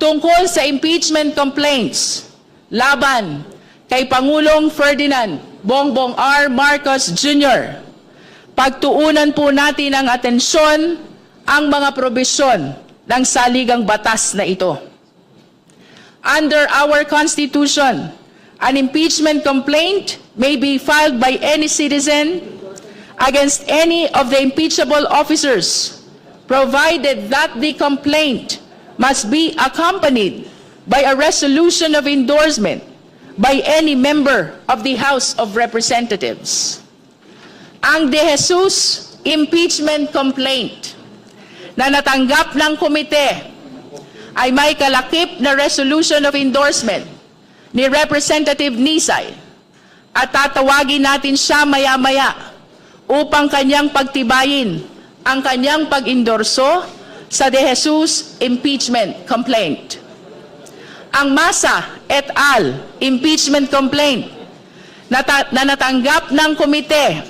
tungkol sa impeachment complaints laban kay Pangulong Ferdinand Bongbong R. Marcos Jr. Pagtuunan po natin ang atensyon ang mga probisyon ng saligang batas na ito. Under our Constitution, an impeachment complaint may be filed by any citizen against any of the impeachable officers, provided that the complaint must be accompanied by a resolution of endorsement by any member of the House of Representatives. Ang De Jesus impeachment complaint na natanggap ng komite ay may kalakip na resolution of endorsement ni Representative Nisay at tatawagin natin siya maya-maya upang kanyang pagtibayin ang kanyang pag-endorso sa De Jesus impeachment complaint. Ang Masa et al. Impeachment complaint na natanggap ng komite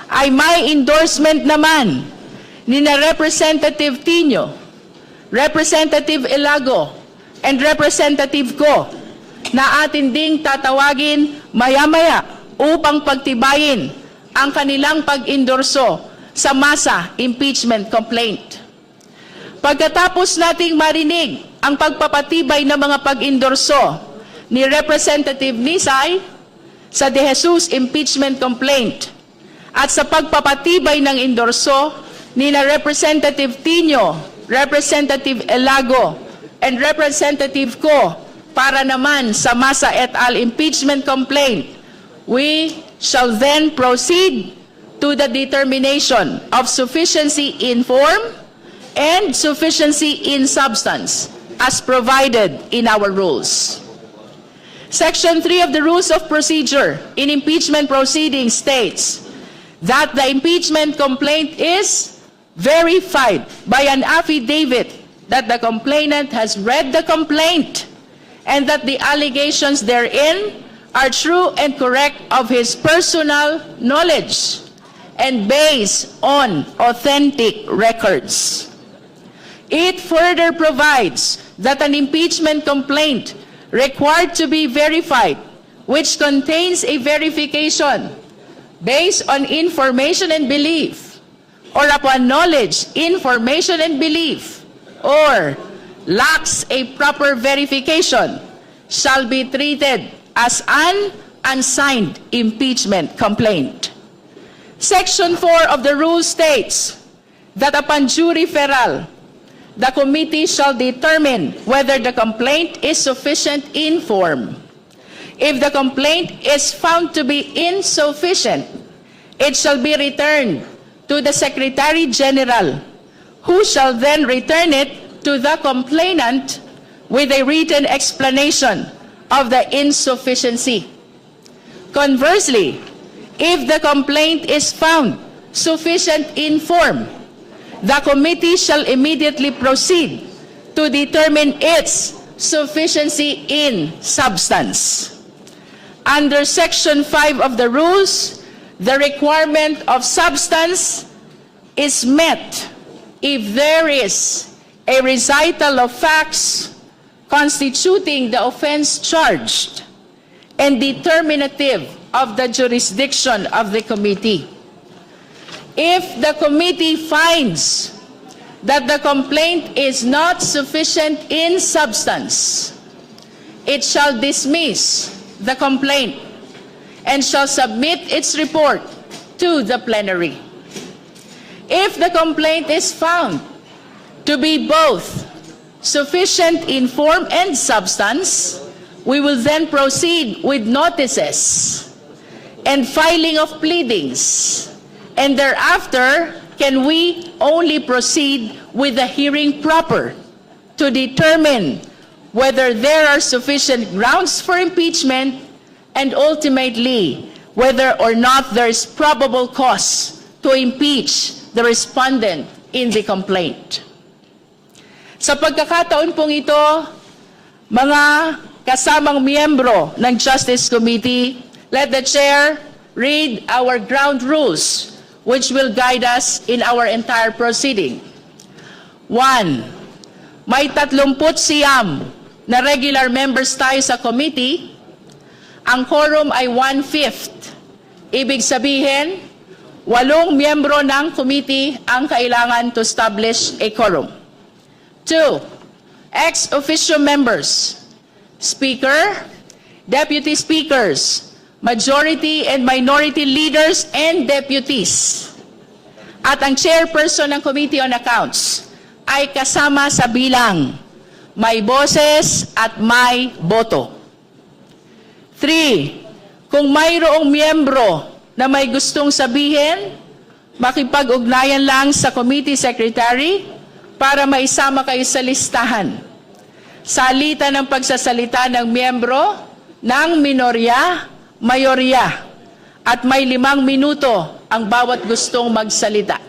ay may endorsement naman ni na Representative Tino, Representative Elago, and Representative Go na atin ding tatawagin maya-maya upang pagtibayin ang kanilang pag-endorso sa Masa impeachment complaint. Pagkatapos nating marinig ang pagpapatibay ng mga pag-endorso ni Representative Nisay sa De Jesus impeachment complaint at sa pagpapatibay ng endorso ni na Representative Tino, Representative Elago, and Representative Ko para naman sa Masa et al. Impeachment complaint, we shall then proceed to the determination of sufficiency in form and sufficiency in substance as provided in our rules. Section 3 of the Rules of Procedure in Impeachment Proceedings states that the impeachment complaint is verified by an affidavit that the complainant has read the complaint and that the allegations therein are true and correct of his personal knowledge and based on authentic records. It further provides that an impeachment complaint required to be verified, which contains a verification based on information and belief, or upon knowledge, information and belief, or lacks a proper verification, shall be treated as an unsigned impeachment complaint. Section 4 of the rule states that upon due referral, the committee shall determine whether the complaint is sufficient in form. If the complaint is found to be insufficient, it shall be returned to the Secretary General, who shall then return it to the complainant with a written explanation of the insufficiency. Conversely, if the complaint is found sufficient in form, the committee shall immediately proceed to determine its sufficiency in substance. Under Section 5 of the rules, the requirement of substance is met if there is a recital of facts constituting the offense charged and determinative of the jurisdiction of the committee. If the committee finds that the complaint is not sufficient in substance, it shall dismiss the complaint and shall submit its report to the plenary. If the complaint is found to be both sufficient in form and substance, we will then proceed with notices and filing of pleadings, and thereafter can we only proceed with the hearing proper to determine whether there are sufficient grounds for impeachment and ultimately whether or not there is probable cause to impeach the respondent in the complaint. Sa pagkakataon pong ito, mga kasamang miyembro ng Justice Committee, let the Chair read our ground rules which will guide us in our entire proceeding. 1. may 39 na regular members tayo sa committee, ang quorum ay 1/5. Ibig sabihin, 8 miyembro ng committee ang kailangan to establish a quorum. 2, ex officio members, speaker, deputy speakers, majority and minority leaders and deputies. At ang chairperson ng Committee on Accounts ay kasama sa bilang, may boses at may boto. 3, kung mayroong miyembro na may gustong sabihin, makipag-ugnayan lang sa committee secretary para maisama kayo sa listahan. Salita ng pagsasalita ng miyembro ng minorya, mayorya, at may 5 minuto ang bawat gustong magsalita.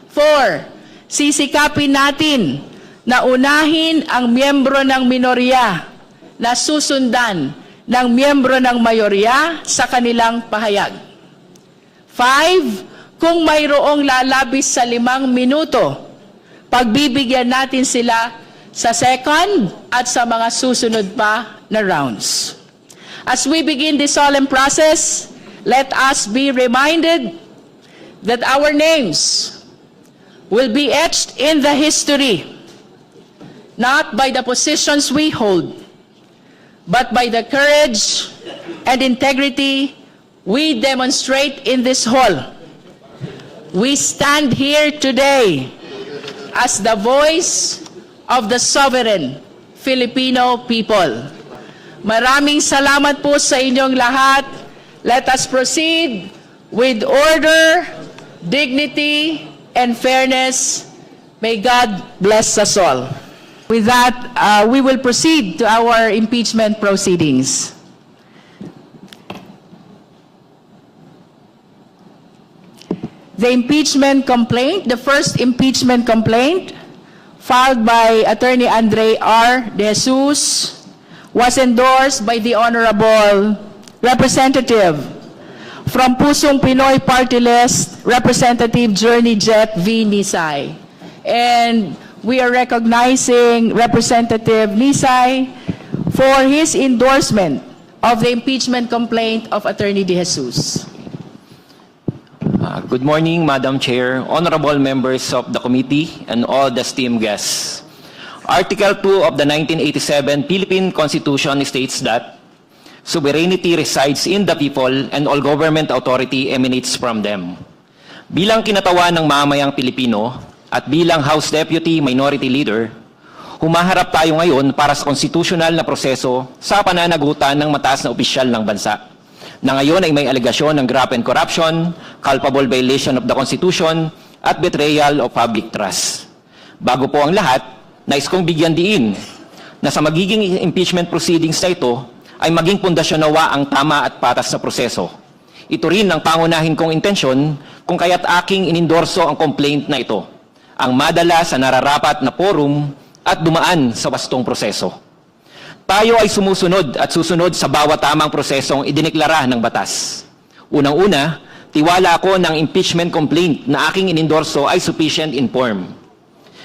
4, sisikapin natin na unahin ang miyembro ng minorya na susundan ng miyembro ng mayorya sa kanilang pahayag. 5, kung mayroong lalabis sa 5 minuto, pagbibigyan natin sila sa second at sa mga susunod pa na rounds. As we begin this solemn process, let us be reminded that our names will be etched in the history, not by the positions we hold, but by the courage and integrity we demonstrate in this hall. We stand here today as the voice of the sovereign Filipino people. Maraming salamat po sa inyong lahat. Let us proceed with order, dignity, and fairness. May God bless us all. With that, we will proceed to our impeachment proceedings. The impeachment complaint, the first impeachment complaint, filed by Attorney Andre R. De Jesus, was endorsed by the Honorable Representative from Pusong Pinoy Party List, Representative Journey Jet V. Nisay. And we are recognizing Representative Nisay for his endorsement of the impeachment complaint of Attorney De Jesus. Good morning, Madam Chair, honorable members of the committee, and all the esteemed guests. Article 2 of the 1987 Philippine Constitution states that sovereignty resides in the people and all government authority emanates from them. Bilang kinatawan ng mamamayang Pilipino at bilang House Deputy Minority Leader, humaharap tayo ngayon para sa konstitusyonal na proseso sa pananagutan ng mataas na opisyal ng bansa, na ngayon ay may alegasyon ng graft and corruption, culpable violation of the Constitution, at betrayal of public trust. Bago po ang lahat, nais kong bigyan diin na sa magiging impeachment proceedings na ito ay maging pundasyon nawa ang tama at patas na proseso. Ito rin ang pangunahin kong intensyon kung kaya't aking inendorso ang complaint na ito, ang madala sa nararapat na forum at dumaan sa wastong proseso. Tayo ay sumusunod at susunod sa bawat tamang prosesong idineklara ng batas. Unang-una, tiwala ako ng impeachment complaint na aking inendorso ay sufficient in form.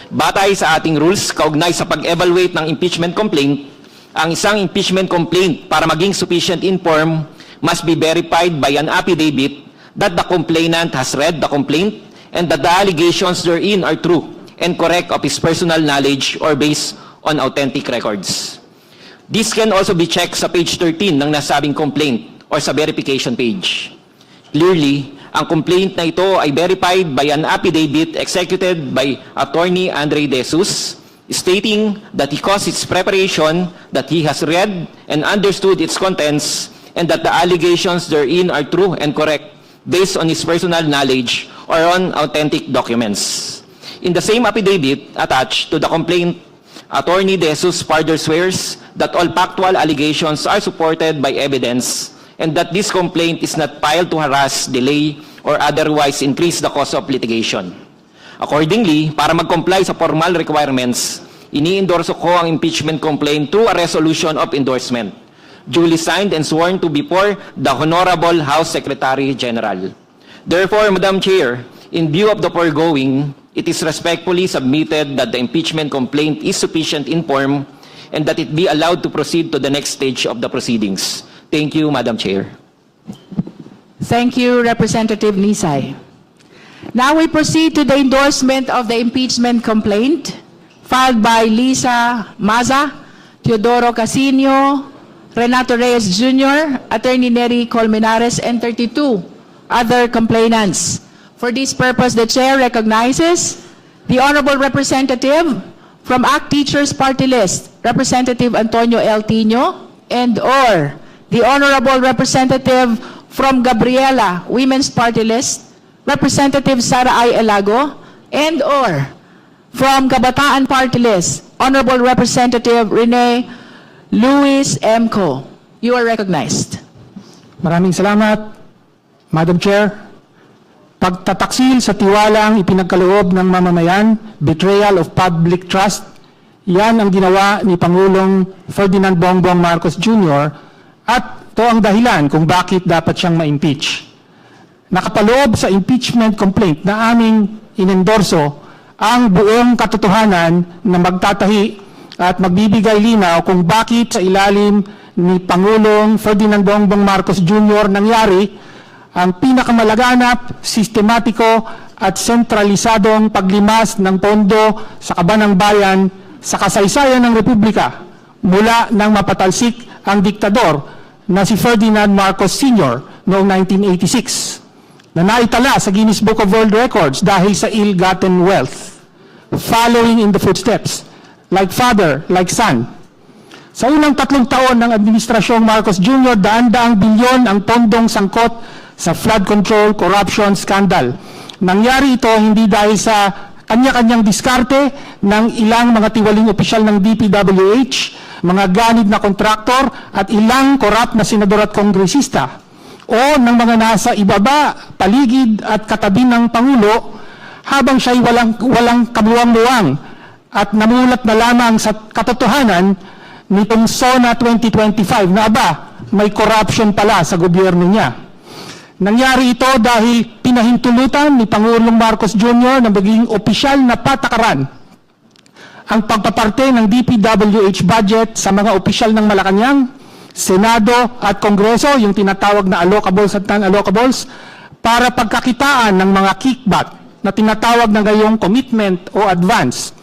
Batay sa ating rules, kaugnay sa pag-evaluate ng impeachment complaint, ang isang impeachment complaint para maging sufficient in form must be verified by an affidavit that the complainant has read the complaint and that the allegations therein are true and correct of his personal knowledge or based on authentic records. This can also be checked sa page 13 ng nasabing complaint or sa verification page. Clearly, ang complaint na ito ay verified by an affidavit executed by Attorney Andre De Jesus, stating that he caused its preparation, that he has read and understood its contents, and that the allegations therein are true and correct based on his personal knowledge or on authentic documents. In the same affidavit attached to the complaint, Attorney De Jesus further swears that all factual allegations are supported by evidence and that this complaint is not filed to harass, delay, or otherwise increase the cost of litigation. Accordingly, para mag-comply sa formal requirements, ini-endorso ko ang impeachment complaint through a resolution of endorsement, duly signed and sworn to before the Honorable House Secretary General. Therefore, Madam Chair, In view of the foregoing, it is respectfully submitted that the impeachment complaint is sufficient in form and that it be allowed to proceed to the next stage of the proceedings. Thank you, Madam Chair. Thank you, Representative Nisay. Now we proceed to the endorsement of the impeachment complaint filed by Lisa Maza, Teodoro Casino, Renato Reyes Jr., Attorney Nery Colmenares, and 32 other complainants. For this purpose, the Chair recognizes the Honorable Representative from ACT Teachers Party List, Representative Antonio L. Tino, and/or the Honorable Representative from Gabriela Women's Party List, Representative Sara I. Elago, and/or from Kabataan Party List, Honorable Representative Rene Luis M. Co. You are recognized. Maraming salamat, Madam Chair. Pagtataksil sa tiwalang ipinagkaloob ng mamamayan, betrayal of public trust, yan ang ginawa ni Pangulong Ferdinand Bongbong Marcos Jr. at ito ang dahilan kung bakit dapat siyang ma-impeach. Nakapaloob sa impeachment complaint na aming inendorso ang buong katotohanan na magtatahi at magbibigay linaw kung bakit sa ilalim ni Pangulong Ferdinand Bongbong Marcos Jr. nangyari ang pinakamalaganap, sistematiko at sentralisadong paglimas ng pondo sa kabanang bayan sa kasaysayan ng Republika mula nang mapatalsik ang diktador na si Ferdinand Marcos Sr. noong 1986 na naitala sa Guinness Book of World Records dahil sa ill-gotten wealth, following in the footsteps, like father, like son. Sa unang 3 taon ng Administrasyong Marcos Jr., daan-daang bilyon ang pondong sangkot sa flood control corruption scandal. Nangyari ito hindi dahil sa kanya-kanyang diskarte ng ilang mga tiwaling opisyal ng DPWH, mga ganid na kontraktor at ilang korap na senador at kongresista o ng mga nasa ibaba, paligid at katabi ng Pangulo habang siya'y walang kamuwang-muwang at namulat na lamang sa katotohanan nitong SONA 2025 na may corruption pala sa gobyerno niya. Nangyari ito dahil pinahintulutan ni Pangulong Marcos Jr. na maging opisyal na patakaran ang pagpaparte ng DPWH budget sa mga opisyal ng Malacanang, Senado at Kongreso, yung tinatawag na allocables at non-allocables, para pagkakitaan ng mga kickback na tinatawag na ngayong commitment o advance.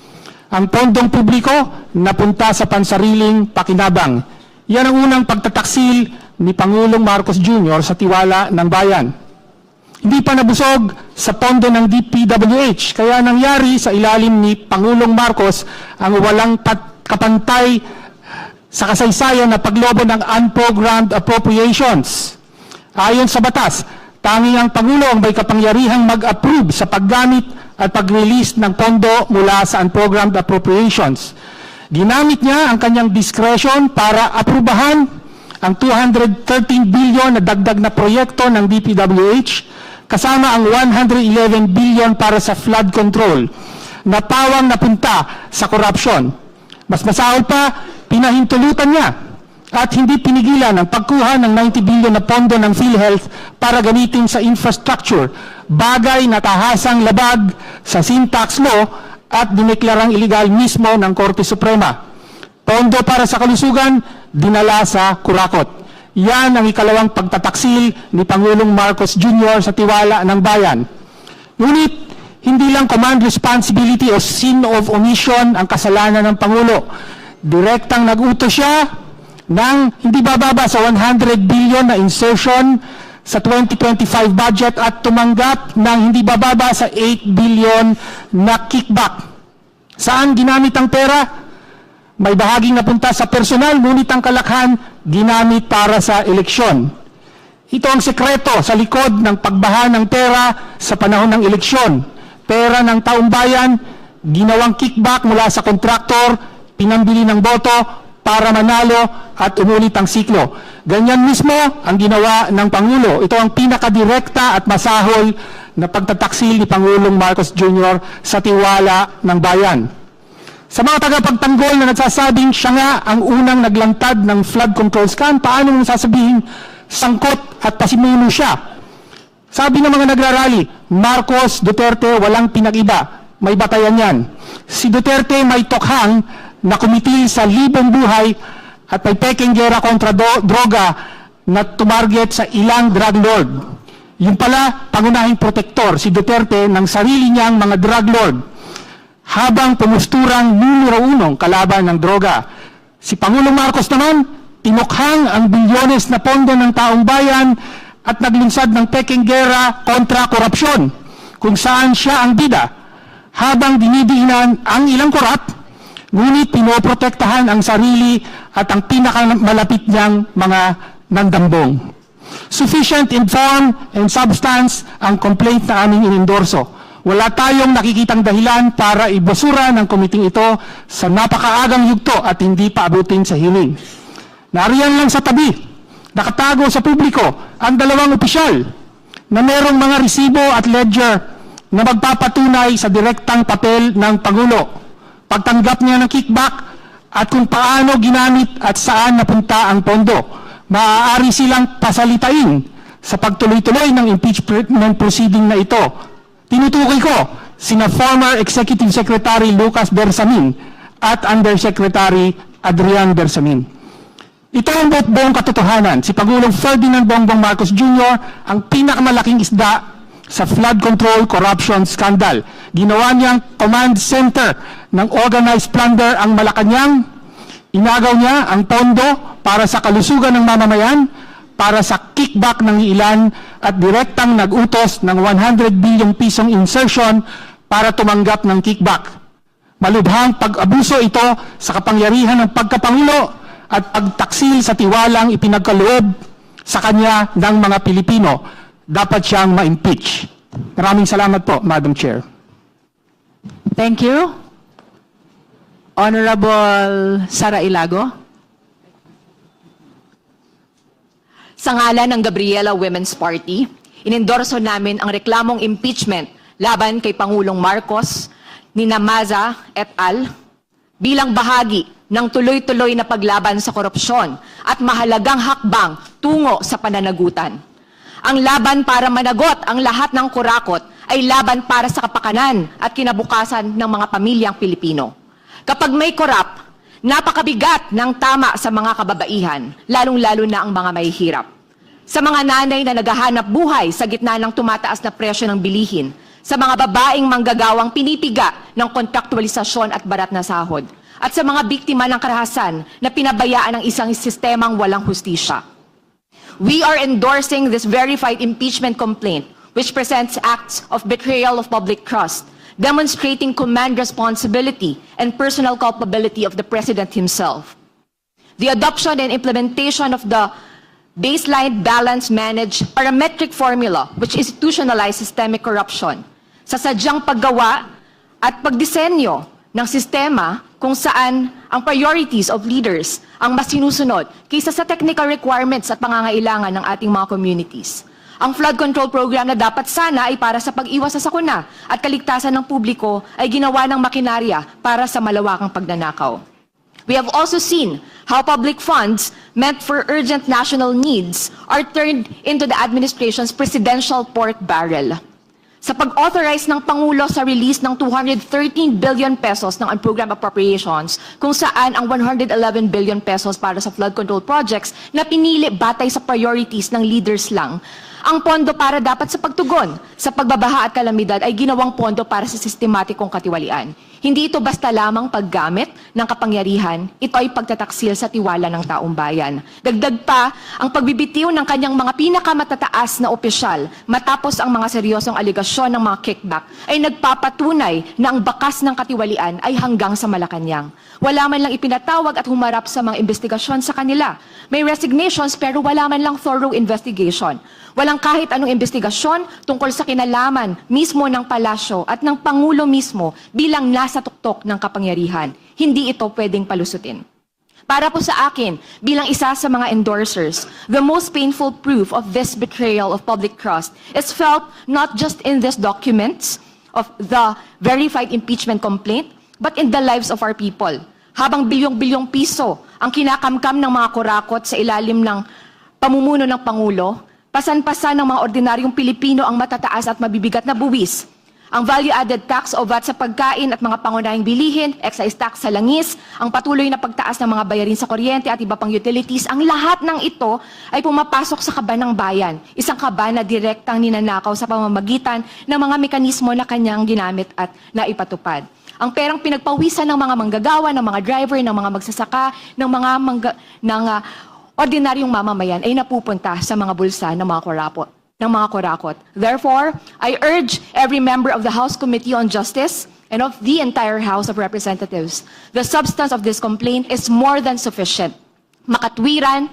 Ang pondong publiko napunta sa pansariling pakinabang. Yan ang unang pagtataksil ni Pangulong Marcos Jr. sa tiwala ng bayan. Hindi pa nabusog sa pondo ng DPWH, kaya nangyari sa ilalim ni Pangulong Marcos ang walang kapantay sa kasaysayan na paglobo ng unprogrammed appropriations. Ayon sa batas, tanging ang Pangulo ang may kapangyarihang mag-approve sa paggamit at pag-release ng pondo mula sa unprogrammed appropriations. Ginamit niya ang kanyang discretion para aprubahan ang 213 billion na dagdag na proyekto ng DPWH kasama ang 111 billion para sa flood control na pawang napunta sa corruption. Mas masahol pa, pinahintulutan niya at hindi pinigilan ang pagkuha ng 90 billion na pondo ng PhilHealth para gamitin sa infrastructure, bagay na tahasang labag sa sin tax law at dineklarang iligal mismo ng Korte Suprema. Pondo para sa kalusugan, dinala sa kurakot. Yan ang ikalawang pagtataksil ni Pangulong Marcos Jr. sa tiwala ng bayan. Ngunit, hindi lang command responsibility o sin of omission ang kasalanan ng Pangulo. Direktang nag-utos siya ng hindi bababa sa 100 billion na insertion sa 2025 budget at tumanggap ng hindi bababa sa 8 billion na kickback. Saan ginamit ang pera? May bahaging napunta sa personal, ngunit ang kalakhan ginamit para sa eleksyon. Ito ang sekreto sa likod ng pagbaha ng pera sa panahon ng eleksyon. Pera ng taong bayan, ginawang kickback mula sa kontraktor, pinambili ng boto para manalo at umulit ang siklo. Ganyan mismo ang ginawa ng Pangulo. Ito ang pinakadirekta at masahol na pagtataksil ni Pangulong Marcos Jr. sa tiwala ng bayan. Sa mga tagapagtanggol na nagsasabing siya nga ang unang naglantad ng flood control scam, paano mong sasabihin sangkot at pasimuno siya Sabi ng mga nagrarally, Marcos, Duterte, walang pinag-iba. May batayan yan. Si Duterte may tokhang na kumitil sa libong buhay at may peking gera kontra droga na tumarget sa ilang drug lord. Yung pala, pangunahing protektor, si Duterte, ng sarili niyang mga drug lord, habang pumusturang numero 1 kalaban ng droga. Si Pangulong Marcos naman, tinukhang ang bilyones na pondo ng taong bayan at naglunsad ng peking gera kontra korupsyon, kung saan siya ang bida, habang dinidiinan ang ilang korap, ngunit pinoprotektahan ang sarili at ang pinakamalapit niyang mga nandambong. Sufficient in form and substance ang complaint na aming inendorso. Wala tayong nakikitang dahilan para ibasura ng komiting ito sa napakaagang yugto at hindi pa abutin sa hearing. Nariyan lang sa tabi, nakatago sa publiko ang dalawang opisyal na merong mga resibo at ledger na magpapatunay sa direktang papel ng Pangulo, pagtanggap niya ng kickback at kung paano ginamit at saan napunta ang pondo. Maaari silang pasalitain sa pagtuloy-tuloy ng impeachment proceeding na ito. Tinutukoy ko sina former Executive Secretary Lucas Bersamin at Undersecretary Adrian Bersamin. Ito ang buong katotohanan. Si Pangulong Ferdinand Bongbong Marcos Jr. ang pinakamalaking isda sa flood control corruption scandal. Ginawa niyang command center ng organized plunder ang Malacanang. Inagaw niya ang pondo para sa kalusugan ng mamamayan, para sa kickback ng ilan at direktang nag-utos ng 100 bilyong pisong insertion para tumanggap ng kickback. Malubhang pag-abuso ito sa kapangyarihan ng pagkapangulo at pagtaksil sa tiwalang ipinagkaloob sa kanya ng mga Pilipino. Dapat siyang ma-impeach. Maraming salamat po, Madam Chair. Thank you. Honorable Sara Ilago. Sa ngalan ng Gabriela Women's Party, inendorso namin ang reklamong impeachment laban kay Pangulong Marcos, ni Namaza et al. Bilang bahagi ng tuloy-tuloy na paglaban sa korupsyon at mahalagang hakbang tungo sa pananagutan. Ang laban para managot ang lahat ng kurakot ay laban para sa kapakanan at kinabukasan ng mga pamilyang Pilipino. Kapag may korap, napakabigat ng tama sa mga kababaihan, lalong-lalo na ang mga mahihirap. Sa mga nanay na naghahanap buhay sa gitna ng tumataas na presyo ng bilihin, sa mga babaeng manggagawang pinipiga ng kontraktualisasyon at barat na sahod, at sa mga biktima ng karahasan na pinabayaan ng isang sistemang walang hustisya. We are endorsing this verified impeachment complaint, which presents acts of betrayal of public trust, demonstrating command responsibility and personal culpability of the President himself. The adoption and implementation of the baseline balance managed parametric formula which institutionalized systemic corruption sa sadyang paggawa at pagdisenyo ng sistema kung saan ang priorities of leaders ang mas sinusunod kaysa sa technical requirements at pangangailangan ng ating mga communities. Ang flood control program na dapat sana ay para sa pag-iwas sa sakuna at kaligtasan ng publiko ay ginawa ng makinarya para sa malawakang pagnanakaw. We have also seen how public funds meant for urgent national needs are turned into the administration's presidential pork barrel. Sa pag-authorize ng Pangulo sa release ng 213 billion pesos ng unprogrammed appropriations, kung saan ang 111 billion pesos para sa flood control projects na pinili batay sa priorities ng leaders lang, ang pondo para dapat sa pagtugon sa pagbabaha at kalamidad ay ginawang pondo para sa sistematikong katiwalian. Hindi ito basta lamang paggamit ng kapangyarihan, ito ay pagtataksil sa tiwala ng taong bayan. Dagdag pa, ang pagbibitiw ng kanyang mga pinakamatataas na opisyal matapos ang mga seryosong aligasyon ng mga kickback ay nagpapatunay na ang bakas ng katiwalian ay hanggang sa Malacanang. Wala man lang ipinatawag at humarap sa mga investigasyon sa kanila. May resignations pero wala man lang thorough investigation. Walang kahit anong investigasyon tungkol sa kinalaman mismo ng palasyo at ng Pangulo mismo bilang nasa tuktok ng kapangyarihan. Hindi ito pwedeng palusutin. Para po sa akin, bilang isa sa mga endorsers, the most painful proof of this betrayal of public trust is felt not just in these documents of the verified impeachment complaint, but in the lives of our people. Habang bilyong-bilyong piso ang kinakamkam ng mga kurakot sa ilalim ng pamumuno ng Pangulo, Pasan-pasan ng mga ordinaryong Pilipino ang matataas at mabibigat na buwis. Ang value-added tax o VAT sa pagkain at mga pangunahing bilihin, excise tax sa langis, ang patuloy na pagtaas ng mga bayarin sa kuryente at iba pang utilities, ang lahat ng ito ay pumapasok sa kaban ng bayan. Isang kaban na direktang ninanakaw sa pamamagitan ng mga mekanismo na kanyang ginamit at naipatupad. Ang perang pinagpawisan ng mga manggagawa, ng mga driver, ng mga magsasaka, ng ordinaryong mamamayan ay napupunta sa mga bulsa ng mga kurakot. Therefore, I urge every member of the House Committee on Justice and of the entire House of Representatives, the substance of this complaint is more than sufficient. Makatwiran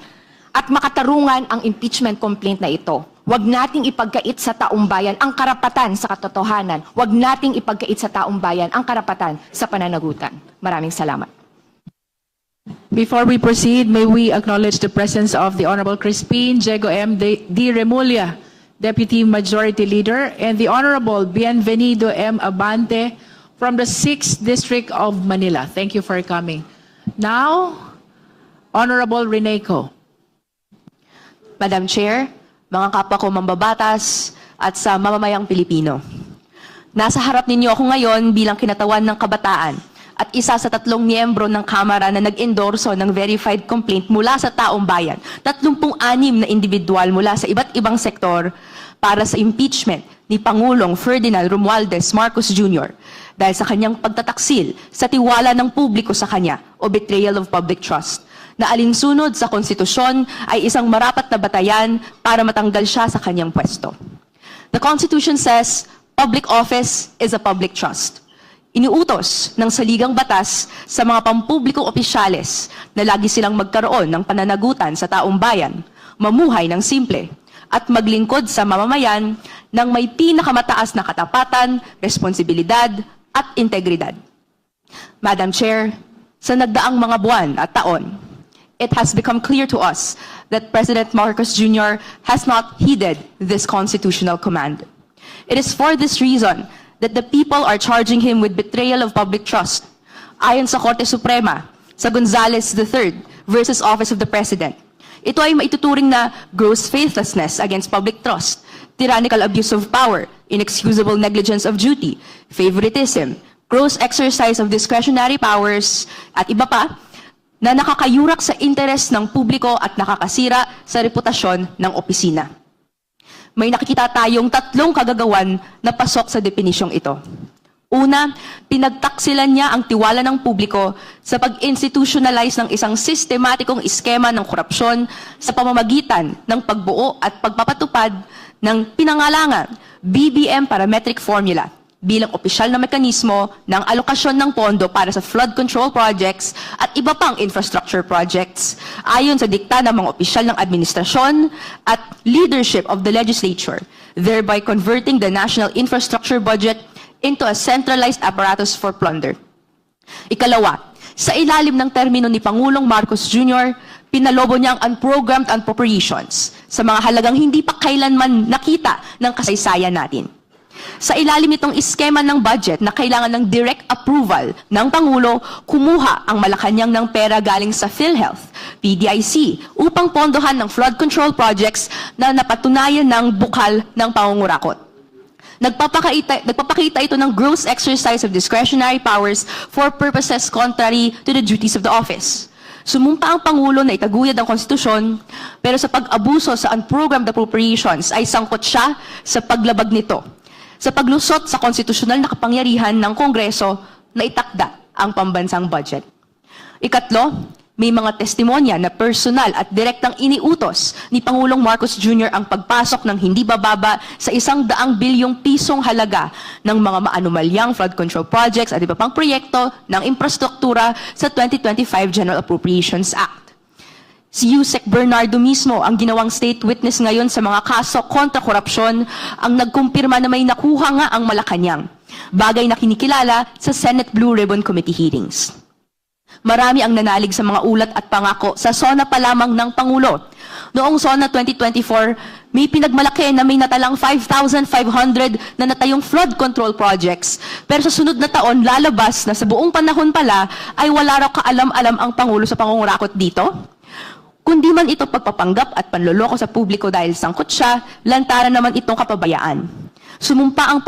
at makatarungan ang impeachment complaint na ito. Huwag nating ipagkait sa taong bayan ang karapatan sa katotohanan. Huwag nating ipagkait sa taong bayan ang karapatan sa pananagutan. Maraming salamat. Before we proceed, may we acknowledge the presence of the Honorable Crispin Diego M. D. Remulla, Deputy Majority Leader, and the Honorable Bienvenido M. Abante from the 6th District of Manila. Thank you for coming. Now, Honorable Reneco. Madam Chair, mga kapwa ko mambabatas at sa mamamayang Pilipino. Nasa harap ninyo ako ngayon bilang kinatawan ng kabataan at isa sa 3 miyembro ng Kamara na nag-endorso ng verified complaint mula sa taong bayan. 36 na individual mula sa iba't ibang sektor para sa impeachment ni Pangulong Ferdinand Romualdez Marcos Jr. dahil sa kanyang pagtataksil sa tiwala ng publiko sa kanya o betrayal of public trust na alinsunod sa konstitusyon ay isang marapat na batayan para matanggal siya sa kanyang pwesto. The Constitution says, public office is a public trust. Iniutos ng saligang batas sa mga pampublikong opisyales na lagi silang magkaroon ng pananagutan sa taong bayan, mamuhay ng simple, at maglingkod sa mamamayan ng may pinakamataas na katapatan, responsibilidad, at integridad. Madam Chair, sa nagdaang mga buwan at taon, it has become clear to us that President Marcos Jr. has not heeded this constitutional command. It is for this reason that the people are charging him with betrayal of public trust. Ayon sa Korte Suprema, sa Gonzales III versus Office of the President, ito ay maituturing na gross faithlessness against public trust, tyrannical abuse of power, inexcusable negligence of duty, favoritism, gross exercise of discretionary powers, at iba pa, na nakakayurak sa interes ng publiko at nakakasira sa reputasyon ng opisina. May nakikita tayong 3 kagagawan na pasok sa definisyong ito. Una, pinagtaksilan niya ang tiwala ng publiko sa pag-institutionalize ng isang sistematikong iskema ng korupsyon sa pamamagitan ng pagbuo at pagpapatupad ng pinangalangan BBM Parametric Formula bilang opisyal na mekanismo ng alokasyon ng pondo para sa flood control projects at iba pang infrastructure projects ayon sa dikta ng mga opisyal ng administrasyon at leadership of the legislature, thereby converting the national infrastructure budget into a centralized apparatus for plunder. Ikalawa, sa ilalim ng termino ni Pangulong Marcos Jr., pinalobo niya ang unprogrammed appropriations sa mga halagang hindi pa kailanman nakita ng kasaysayan natin. Sa ilalim nitong iskema ng budget na kailangan ng direct approval ng Pangulo, kumuha ang Malacanang ng pera galing sa PhilHealth, PDIC, upang pondohan ng flood control projects na napatunayan ng bukal ng pangungurakot. Nagpapakita ito ng gross exercise of discretionary powers for purposes contrary to the duties of the office. Sumumpa ang Pangulo na itaguyod ang konstitusyon, pero sa pag-abuso sa unprogrammed appropriations ay sangkot siya sa paglabag nito, sa paglusot sa konstitusyonal na kapangyarihan ng Kongreso na itakda ang pambansang budget. Ikatlo, may mga testimonya na personal at direktang iniutos ni Pangulong Marcos Jr. ang pagpasok ng hindi bababa sa 100 bilyong pisong halaga ng mga maanumalyang flood control projects at iba pang proyekto ng infrastruktura sa 2025 General Appropriations Act. Si Yusek Bernardo mismo ang ginawang state witness ngayon sa mga kaso kontra korupsyon ang nagkumpirma na may nakuha nga ang Malacanang, bagay na kinikilala sa Senate Blue Ribbon Committee hearings. Marami ang nanalig sa mga ulat at pangako sa SONA pa lamang ng Pangulo. Noong SONA 2024, may pinagmalaki na may natalang 5,500 na natayong flood control projects. Pero sa sunod na taon, lalabas na sa buong panahon pala ay wala raw kaalam-alam ang Pangulo sa pangungurakot dito. Kundi man ito pagpapanggap at panloloko sa publiko dahil sangkot siya, lantaran naman itong kapabayaan. Sumumpa ang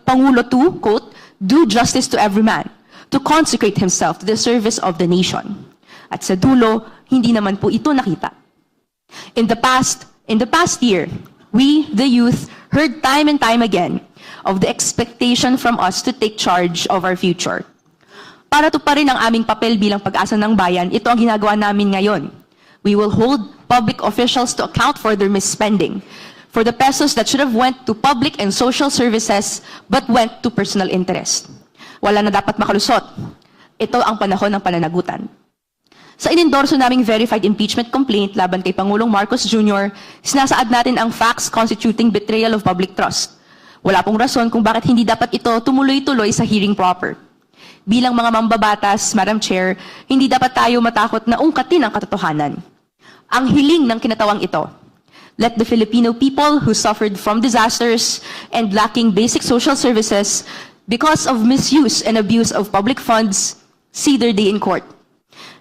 Pangulo to, quote, do justice to every man, to consecrate himself to the service of the nation. At sa dulo, hindi naman po ito nakita. In the past year, we, the youth, heard time and time again of the expectation from us to take charge of our future. Para tuparin ang aming papel bilang pag-asa ng bayan, ito ang ginagawa namin ngayon. We will hold public officials to account for their misspending, for the pesos that should have went to public and social services but went to personal interest. Wala na dapat makalusot. Ito ang panahon ng pananagutan. Sa inendorso naming verified impeachment complaint laban kay Pangulong Marcos Jr., sinasaad natin ang facts constituting betrayal of public trust. Wala pong rason kung bakit hindi dapat ito tumuloy-tuloy sa hearing proper. Bilang mga mambabatas, Madam Chair, hindi dapat tayo matakot na ungkatin ang katotohanan. Ang hiling ng kinatawang ito, let the Filipino people who suffered from disasters and lacking basic social services because of misuse and abuse of public funds see their day in court.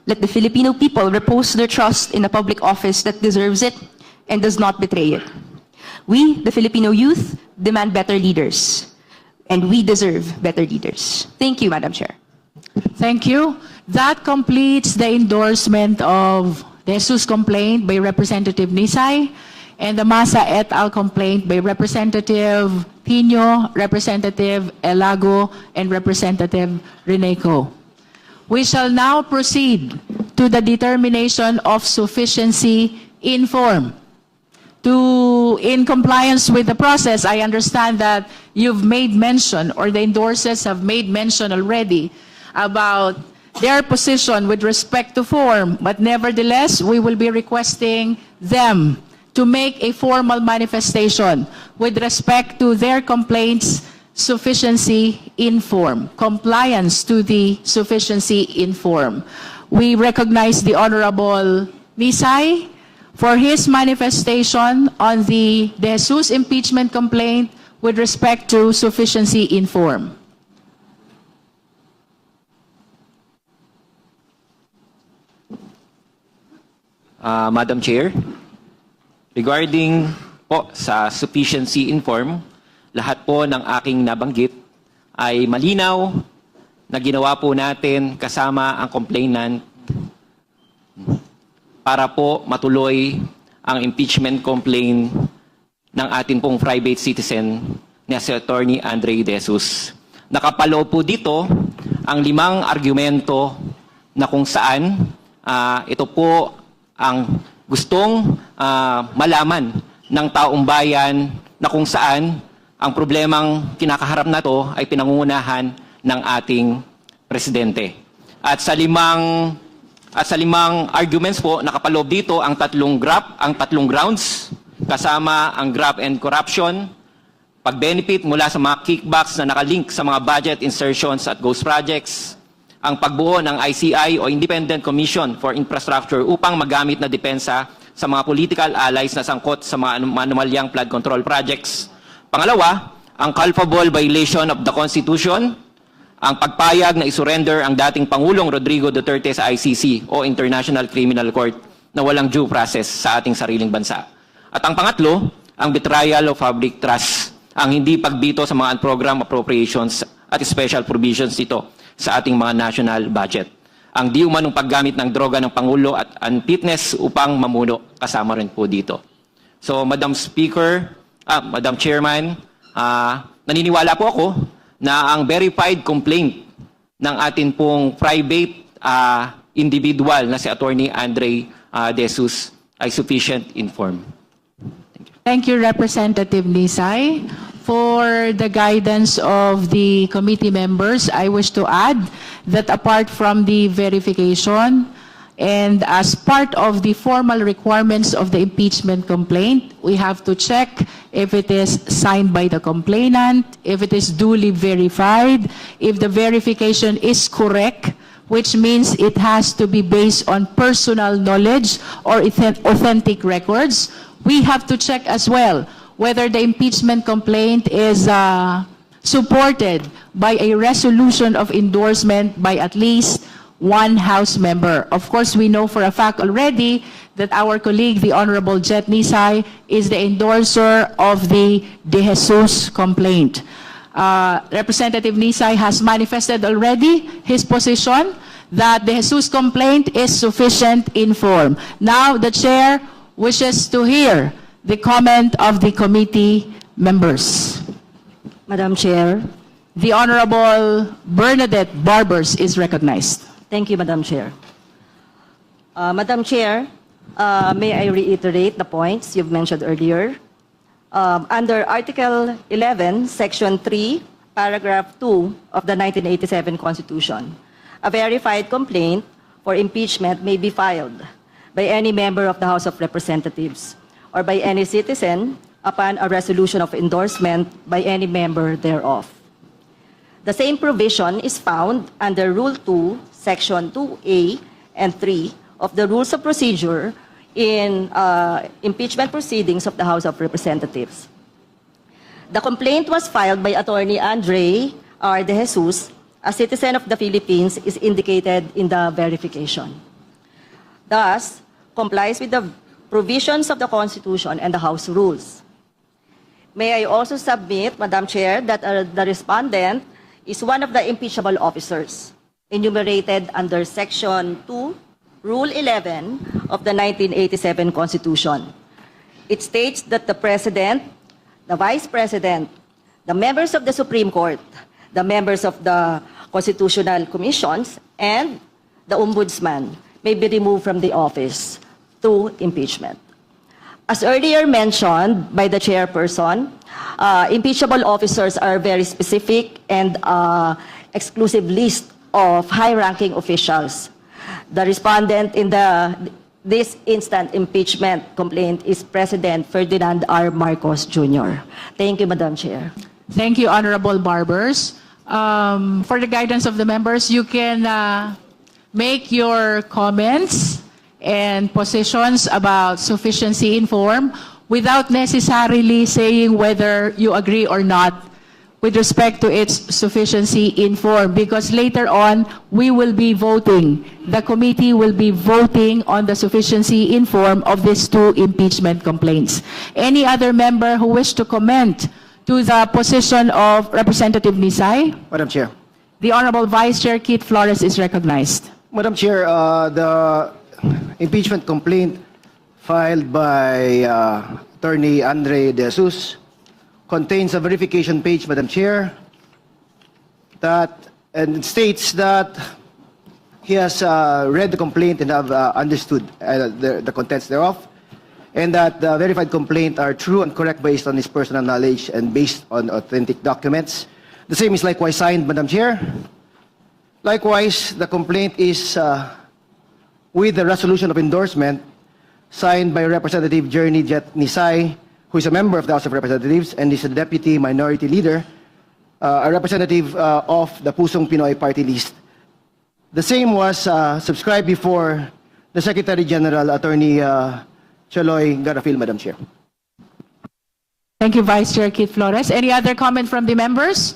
Let the Filipino people repose their trust in a public office that deserves it and does not betray it. We, the Filipino youth, demand better leaders. And we deserve better leaders. Thank you, Madam Chair. Thank you. That completes the endorsement of the Jesus complaint by Representative Nisay and the Masa et al. Complaint by Representative Pino, Representative Elago, and Representative Reneco. We shall now proceed to the determination of sufficiency in form. In compliance with the process, I understand that you've made mention, or the endorsers have made mention already about their position with respect to form, but nevertheless, we will be requesting them to make a formal manifestation with respect to their complaints sufficiency in form, compliance to the sufficiency in form. We recognize the Honorable Nisay for his manifestation on the De Jesus impeachment complaint with respect to sufficiency in form. Madam Chair, regarding po sa sufficiency in form, lahat po ng aking nabanggit ay malinaw na ginawa po natin kasama ang complainant para po matuloy ang impeachment complaint ng ating pong private citizen na si Attorney Andre De Jesus. Nakapaloob po dito ang 5 argumento na kung saan ito po ang gustong malaman ng taong bayan na kung saan ang problemang kinakaharap na to ay pinangungunahan ng ating presidente. At sa limang arguments po, nakapaloob dito ang tatlong grounds, kasama ang graft and corruption, pag-benefit mula sa mga kickbacks na nakalink sa mga budget insertions at ghost projects, ang pagbuo ng ICI o Independent Commission for Infrastructure upang magamit na depensa sa mga political allies na sangkot sa mga anomalyang flood control projects. Pangalawa, ang culpable violation of the Constitution, ang pagpayag na isurrender ang dating Pangulong Rodrigo Duterte sa ICC o International Criminal Court na walang due process sa ating sariling bansa. At ang pangatlo, ang betrayal of public trust, ang hindi pagbito sa mga program appropriations at special provisions nito sa ating mga national budget. Ang di umanong paggamit ng droga ng Pangulo at unfitness upang mamuno, kasama rin po dito. So, Madam Speaker, Madam Chairman, naniniwala po ako na ang verified complaint ng atin pong private individual na si Attorney Andre De Jesus ay sufficient in form. Thank you, Representative Nisay. For the guidance of the committee members, I wish to add that apart from the verification and as part of the formal requirements of the impeachment complaint, we have to check if it is signed by the complainant, if it is duly verified, if the verification is correct, which means it has to be based on personal knowledge or authentic records. We have to check as well whether the impeachment complaint is supported by a resolution of endorsement by at least one House member. Of course, we know for a fact already that our colleague, the Honorable Jet Nisay, is the endorser of the De Jesus complaint. Representative Nisay has manifested already his position that the Jesus complaint is sufficient in form. Now, the chair wishes to hear the comment of the committee members. Madam Chair. The Honorable Bernadette Barbers is recognized. Thank you, Madam Chair. Madam Chair, may I reiterate the points you've mentioned earlier? Under Article 11, Section 3, Paragraph 2 of the 1987 Constitution, a verified complaint for impeachment may be filed by any member of the House of Representatives or by any citizen upon a resolution of endorsement by any member thereof. The same provision is found under Rule 2, Section 2A and 3 of the Rules of Procedure in impeachment proceedings of the House of Representatives. The complaint was filed by Attorney Andre R. De Jesus, a citizen of the Philippines, is indicated in the verification. Thus, complies with the provisions of the Constitution and the House rules. May I also submit, Madam Chair, that the respondent is one of the impeachable officers enumerated under Section 2, Rule 11 of the 1987 Constitution. It states that the President, the Vice President, the members of the Supreme Court, the members of the Constitutional Commissions, and the Ombudsman may be removed from the office through impeachment. As earlier mentioned by the chairperson, impeachable officers are very specific and exclusive list of high-ranking officials. The respondent in this instant impeachment complaint is President Ferdinand R. Marcos Jr. Thank you, Madam Chair. Thank you, Honorable Barbers. For the guidance of the members, you can make your comments and positions about sufficiency in form without necessarily saying whether you agree or not with respect to its sufficiency in form, because later on we will be voting. The committee will be voting on the sufficiency in form of these two impeachment complaints. Any other member who wish to comment to the position of Representative Nisay? Madam Chair. The Honorable Vice Chair Keith Flores is recognized. Madam Chair, the impeachment complaint filed by Attorney Andre De Jesus contains a verification page, Madam Chair, and it states that he has read the complaint and have understood the contents thereof, and that the verified complaint are true and correct based on his personal knowledge and based on authentic documents. The same is likewise signed, Madam Chair. Likewise, the complaint is with the resolution of endorsement signed by Representative Journey Jet Nisay, who is a member of the House of Representatives and is a Deputy Minority Leader, a representative of the Pusong Pinoy Party List. The same was subscribed before the Secretary General, Attorney Chaloy Garafil, Madam Chair. Thank you, Vice Chair Keith Flores. Any other comment from the members?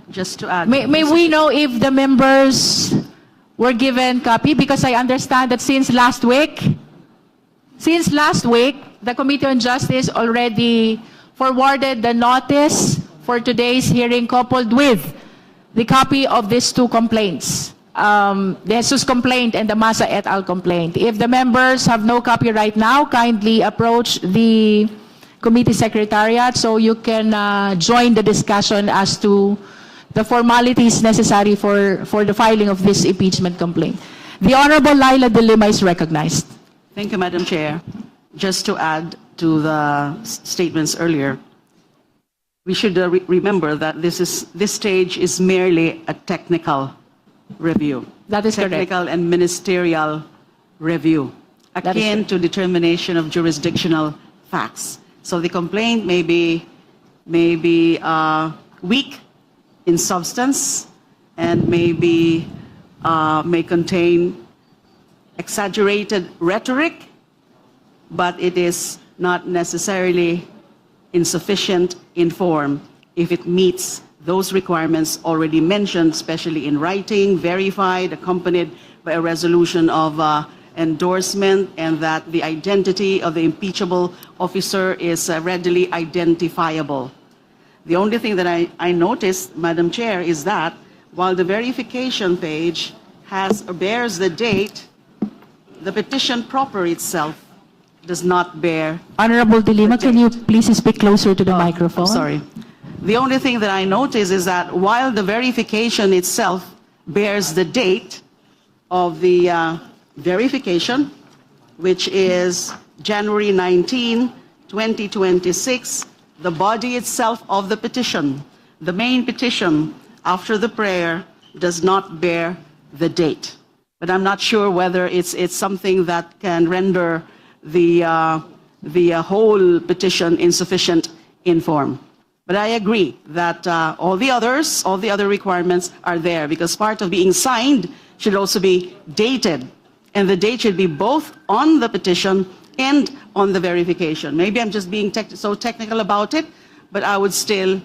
Just to add. May we know if the members were given copy? Because I understand that since last week, the Committee on Justice already forwarded the notice for today's hearing coupled with the copy of these two complaints, the Jesus complaint and the Masa et al. Complaint. If the members have no copy right now, kindly approach the committee secretariat so you can join the discussion as to the formalities necessary for the filing of this impeachment complaint. The Honorable Laila De Lima is recognized. Thank you, Madam Chair. Just to add to the statements earlier, we should remember that this stage is merely a technical review. That is correct. Technical and ministerial review, That is akin correct. to determination of jurisdictional facts. So the complaint may be weak in substance and may contain exaggerated rhetoric, but it is not necessarily insufficient in form if it meets those requirements already mentioned, especially in writing, verified, accompanied by a resolution of endorsement, and that the identity of the impeachable officer is readily identifiable. The only thing that I noticed, Madam Chair, is that while the verification page bears the date, the petition proper itself does not bear. Honorable De Lima, can you please speak closer to the microphone? I'm sorry. The only thing that I notice is that while the verification itself bears the date of the verification, which is January 19, 2026, the body itself of the petition, the main petition after the prayer, does not bear the date. But I'm not sure whether it's something that can render the whole petition insufficient in form. But I agree that all the other requirements are there, because part of being signed should also be dated, and the date should be both on the petition and on the verification. Maybe I'm just being so technical about it, but I would still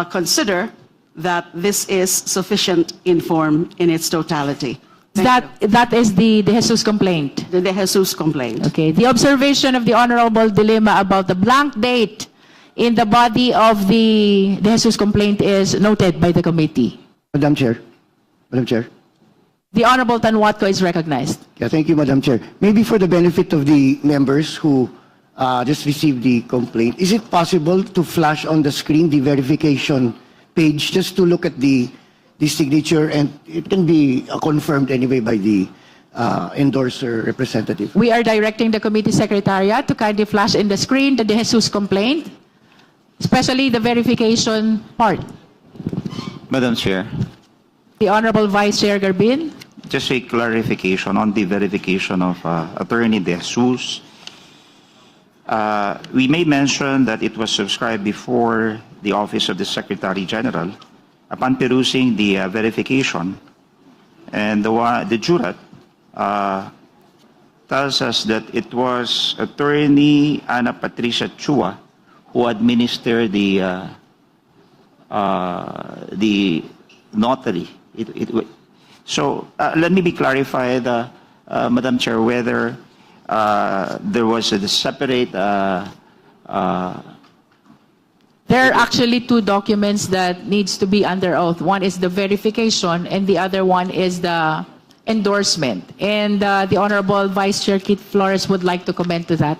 consider that this is sufficient in form in its totality. That is the De Jesus complaint. The De Jesus complaint. Okay. The observation of the Honorable De Lima about the blank date in the body of the De Jesus complaint is noted by the committee. Madam Chair. Madam Chair. The Honorable Tanwatco is recognized. Yeah, thank you, Madam Chair. Maybe for the benefit of the members who just received the complaint, is it possible to flash on the screen the verification page just to look at the signature, and it can be confirmed anyway by the endorser representative? We are directing the committee secretariat to kindly flash in the screen the De Jesus complaint, especially the verification part. Madam Chair, The Honorable Vice Chair Garbin. just a clarification on the verification of Attorney De Jesus. We may mention that it was subscribed before the Office of the Secretary General. Upon perusing the verification, and the jurat tells us that it was Attorney Ana Patricia Chua who administered the notary. So let me be clarified, Madam Chair, whether there was a separate. There are actually two documents that needs to be under oath. One is the verification, and the other one is the endorsement. And the Honorable Vice Chair Keith Flores would like to comment to that.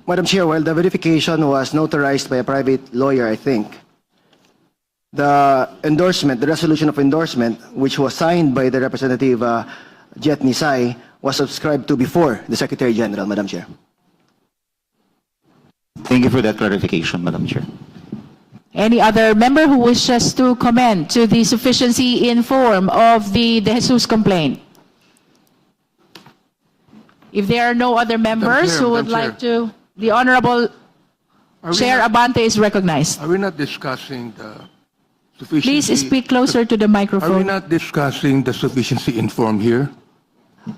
Madam Chair, while the verification was notarized by a private lawyer, I think, the endorsement, the resolution of endorsement, which was signed by the Representative Jet Nisay, was subscribed to before the Secretary General, Madam Chair. Thank you for that clarification, Madam Chair. Any other member who wishes to comment to the sufficiency in form of the De Jesus complaint? If there are no other members who would like to, the Honorable Chair Abante is recognized. Are we not discussing the sufficiency? Please speak closer to the Are we microphone. not discussing the sufficiency in form here?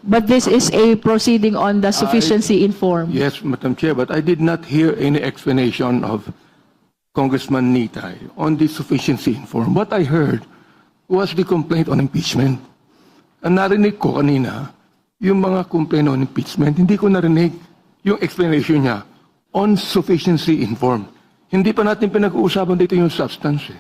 But this is a proceeding on the sufficiency in form. Yes, Madam Chair, but I did not hear any explanation of Congressman Nitay on the sufficiency in form. What I heard was the complaint on impeachment. Ang narinig ko kanina, yung mga complaint on impeachment, hindi ko narinig yung explanation niya on sufficiency in form. Hindi pa natin pinag-uusapan dito yung substance.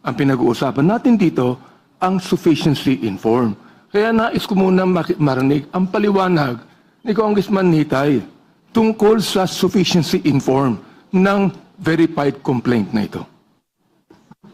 Ang pinag-uusapan natin dito, ang sufficiency in form. Kaya nais ko muna marinig ang paliwanag ni Congressman Nitay tungkol sa sufficiency in form ng verified complaint na ito.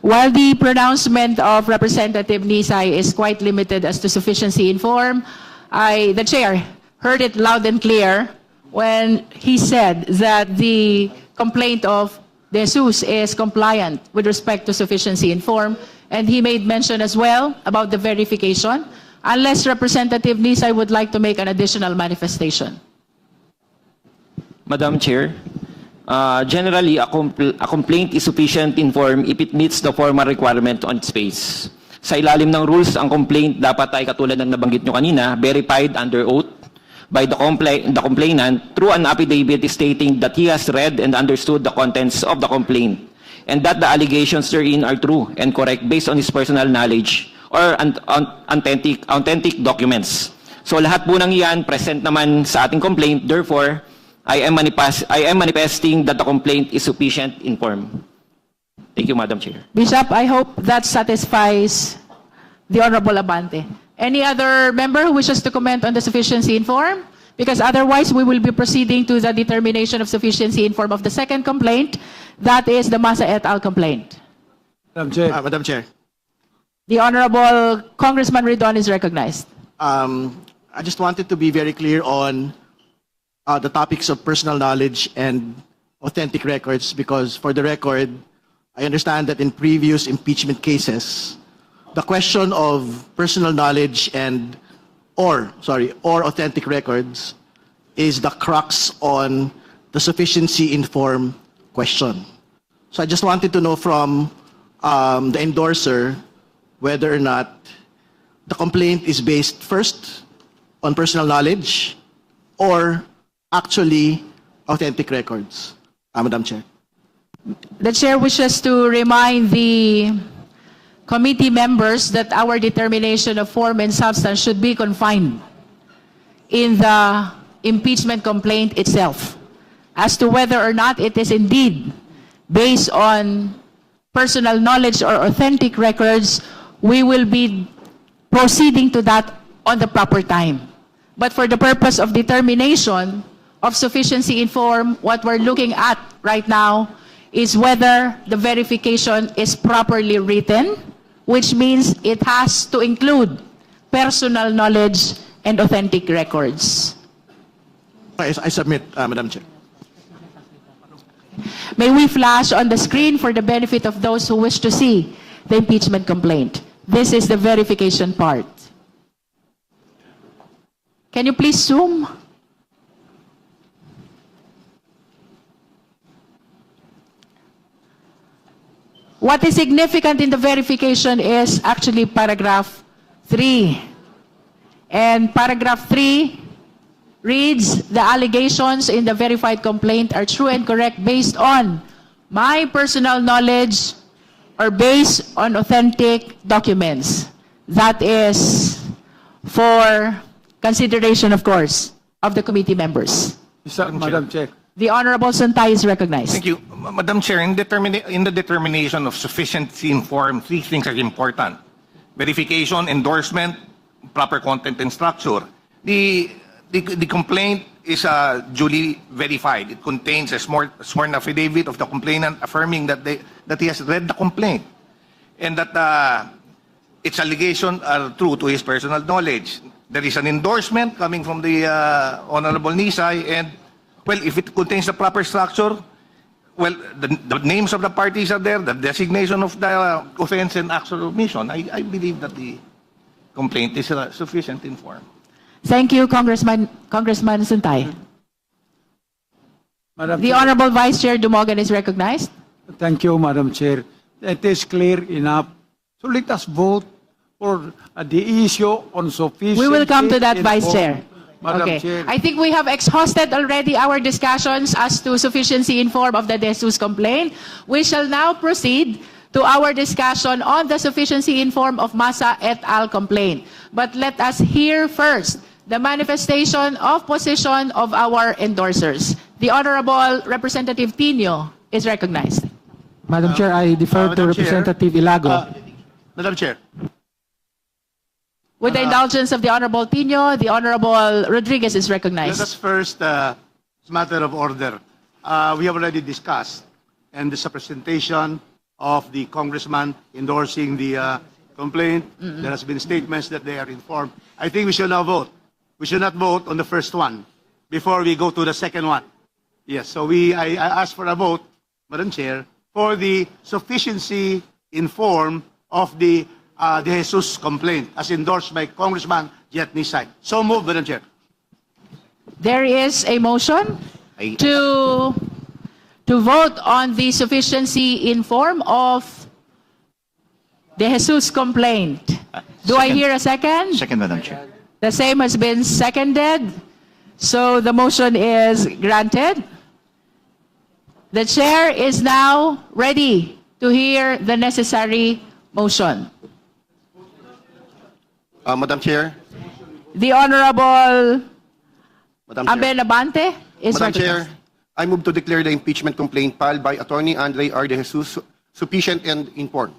While the pronouncement of Representative Nisay is quite limited as to sufficiency in form, the chair heard it loud and clear when he said that the complaint of De Jesus is compliant with respect to sufficiency in form, and he made mention as well about the verification, unless Representative Nisay would like to make an additional manifestation. Madam Chair, generally, a complaint is sufficient in form if it meets the formal requirement on its face. Sa ilalim ng rules, ang complaint dapat ay katulad ng nabanggit nyo kanina, verified under oath, by the complainant through an affidavit stating that he has read and understood the contents of the complaint and that the allegations therein are true and correct based on his personal knowledge or authentic documents. So lahat po ng iyan present naman sa ating complaint. Therefore, I am manifesting that the complaint is sufficient in form. Thank you, Madam Chair. Bishop, I hope that satisfies the Honorable Abante. Any other member who wishes to comment on the sufficiency in form? Because otherwise, we will be proceeding to the determination of sufficiency in form of the second complaint. That is the Masa et al. Complaint. Madam Chair. Madam Chair, The Honorable Congressman Ridon is recognized. I just wanted to be very clear on the topics of personal knowledge and authentic records because for the record, I understand that in previous impeachment cases, the question of personal knowledge or authentic records is the crux on the sufficiency in form question. So I just wanted to know from the endorser whether or not the complaint is based first on personal knowledge or actually authentic records. Madam Chair. The Chair wishes to remind the committee members that our determination of form and substance should be confined in the impeachment complaint itself as to whether or not it is indeed based on personal knowledge or authentic records. We will be proceeding to that on the proper time. But for the purpose of determination of sufficiency in form, what we're looking at right now is whether the verification is properly written, which means it has to include personal knowledge and authentic records. I submit, Madam Chair. May we flash on the screen for the benefit of those who wish to see the impeachment complaint. This is the verification part. Can you please zoom? What is significant in the verification is actually paragraph 3. And paragraph 3 reads, the allegations in the verified complaint are true and correct based on my personal knowledge or based on authentic documents. That is for consideration, of course, of the committee members. Madam Chair. The Honorable Santay is recognized. Thank you. Madam Chair, in the determination of sufficiency in form, three things are important. Verification, endorsement, proper content and structure. The complaint is duly verified. It contains a sworn affidavit of the complainant affirming that he has read the complaint and that its allegations are true to his personal knowledge. There is an endorsement coming from the Honorable Nisay, and well, if it contains the proper structure, well, the names of the parties are there, the designation of the offense and actual omission. I believe that the complaint is sufficient in form. Thank you, Congressman Santay. Madam The Chair. Honorable Vice Chair Dumogan is recognized. Thank you, Madam Chair. It is clear enough. So let us vote for the issue on sufficiency. We will come to that, in Vice form. Chair. Madam Okay. Chair. I think we have exhausted already our discussions as to sufficiency in form of the De Jesus complaint. We shall now proceed to our discussion on the sufficiency in form of Masa et al. Complaint. But let us hear first the manifestation of position of our endorsers. The Honorable Representative Tino is recognized. Madam Chair, I defer to Madam Chair. Representative Ilago. Madam Chair. With the indulgence of the Honorable Tino, the Honorable Rodriguez is Let recognized. us first, as a matter of order, we have already discussed, and this is a presentation of the congressman endorsing the complaint. There has been statements that they are informed. I think we should now vote. We should not vote on the first one before we go to the second one. Yes, so I ask for a vote, Madam Chair, for the sufficiency in form of the De Jesus complaint as endorsed by Congressman Jet Nisay. So moved, Madam Chair. There is a motion to vote on the sufficiency in form of De Jesus complaint. Do I Second. hear a second? Second, Madam Chair. The same has been seconded. So the motion is granted. The chair is now ready to hear the necessary motion. Madam Chair. The Honorable Madam Chair. Amben Abante is Madam Chair, recognized. I move to declare the impeachment complaint filed by Attorney Andre R. De Jesus sufficient and informed.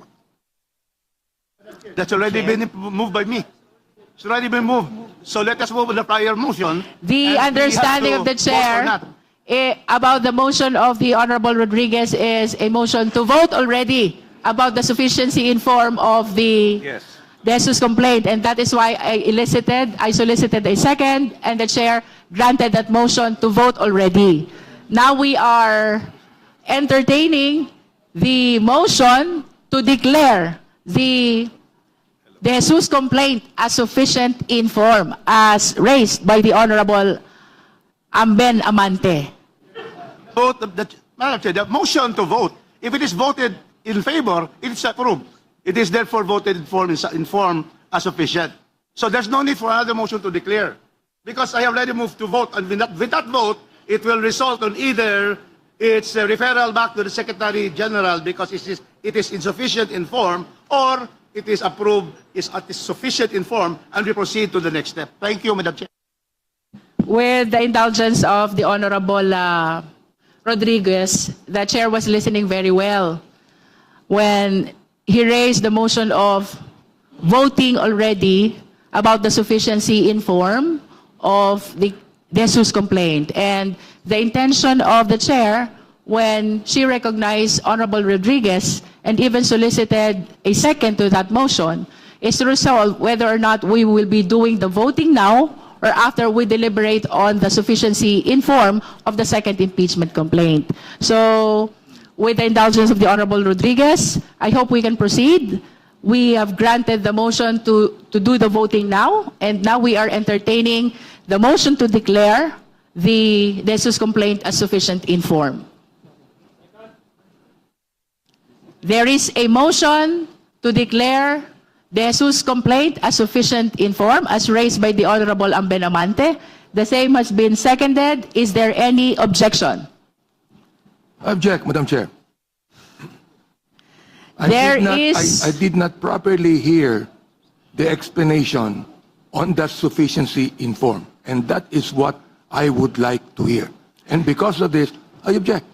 That's already been moved by me. It's already been moved. So let us move with the prior motion. The and we understanding have of the to vote or chair not. about the motion of the Honorable Rodriguez is a motion to vote already about the sufficiency in form of the Yes. De Jesus complaint, and that is why I solicited a second, and the chair granted that motion to vote already. Now we are entertaining the motion to declare the De Jesus complaint as sufficient in form, as raised by the Honorable Amben Amante. Vote Madam Chair, the motion to vote, if it is voted in favor, it is approved. It is therefore voted in form as sufficient. So there's no need for another motion to declare. Because I have already moved to vote, and with that vote, it will result on either its referral back to the Secretary General because it is insufficient in form, or it is approved, is sufficient in form, and we proceed to the next step. Thank you, Madam Chair. With the indulgence of the Honorable Rodriguez, the chair was listening very well when he raised the motion of voting already about the sufficiency in form of the De Jesus complaint. And the intention of the chair, when she recognized Honorable Rodriguez and even solicited a second to that motion, is to resolve whether or not we will be doing the voting now or after we deliberate on the sufficiency in form of the second impeachment complaint. So, with the indulgence of the Honorable Rodriguez, I hope we can proceed. We have granted the motion to do the voting now, and now we are entertaining the motion to declare the De Jesus complaint as sufficient in form. There is a motion to declare De Jesus complaint as sufficient in form, as raised by the Honorable Amben Amante. The same has been seconded. Is there any objection? Object, Madam Chair. I did not properly hear the explanation on that sufficiency in form. And that is what I would like to hear. And because of this, I object.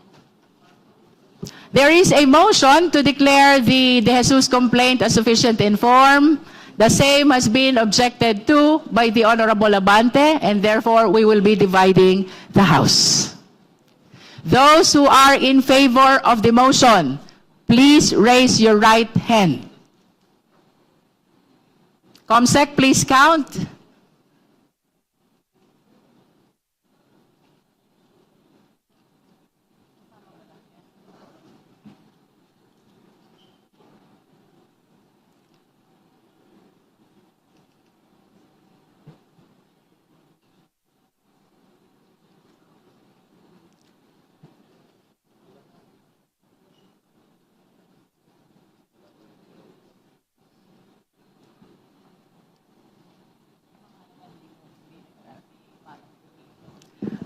There is a motion to declare the De Jesus complaint as sufficient in form. The same has been objected to by the Honorable Abante, and therefore we will be dividing the House. Those who are in favor of the motion, please raise your right hand. Comsec, please count.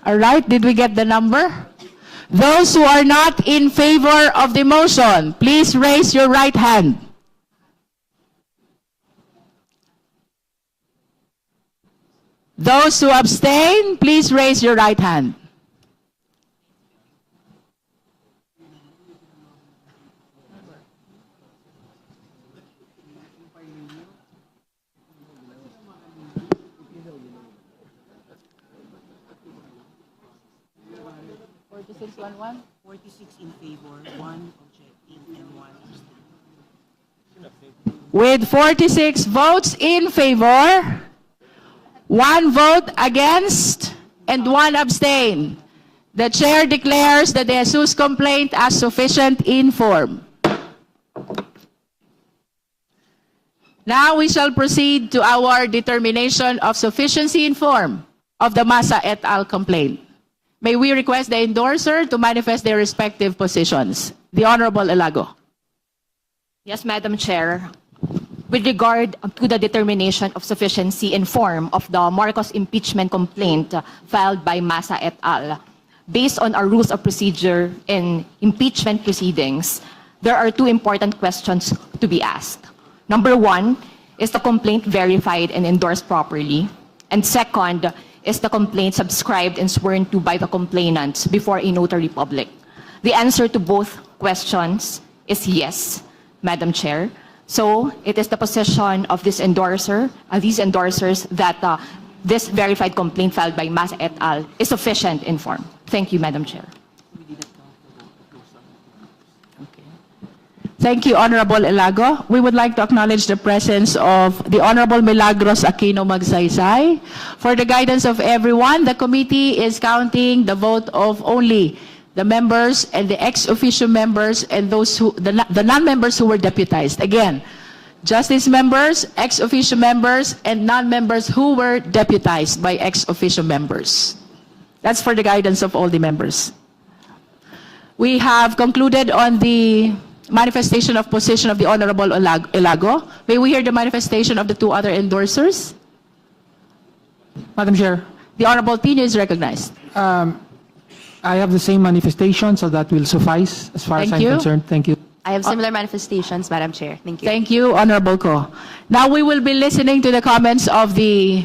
All right, did we get the number? Those who are not in favor of the motion, please raise your right hand. Those who abstain, please raise your right hand. With 46 votes in favor, 1 vote against, and 1 abstain, the chair declares the De Jesus complaint as sufficient in form. Now we shall proceed to our determination of sufficiency in form of the Masa et al. Complaint. May we request the endorser to manifest their respective positions. The Honorable Elago. Yes, Madam Chair. with regard to the determination of sufficiency in form of the Marcos impeachment complaint filed by Masa et al. Based on our rules of procedure in impeachment proceedings, there are two important questions to be asked. Number one, is the complaint verified and endorsed properly? And second, is the complaint subscribed and sworn to by the complainants before a notary public? The answer to both questions is yes, Madam Chair. So it is the position of this these endorsers that this verified complaint filed by Masa et al. Is sufficient in form. Thank you, Madam Chair. Thank you, Honorable Elago. We would like to acknowledge the presence of the Honorable Milagros Aquino Magsaysay. For the guidance of everyone, the committee is counting the vote of only the members and the ex officio members and those who, the non-members who were deputized. Again, justice members, ex officio members, and non-members who were deputized by ex officio members. That's for the guidance of all the members. We have concluded on the manifestation of position of the Honorable Elago. May we hear the manifestation of the two other endorsers? Madam Chair, The Honorable Pino is recognized. I have the same manifestation, so that will suffice as far as Thank I'm you. concerned. Thank you. I have similar manifestations, Madam Chair. Thank you. Thank you, Honorable Ko. Now we will be listening to the comments of the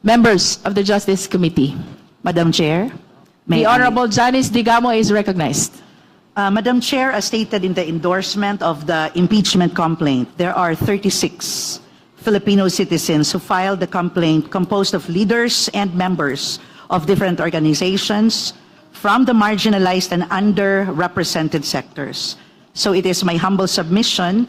members of the Justice Committee. Madam Chair, The Honorable Janice Digamo is recognized. Madam Chair, as stated in the endorsement of the impeachment complaint, there are 36 Filipino citizens who filed the complaint composed of leaders and members of different organizations from the marginalized and underrepresented sectors. So it is my humble submission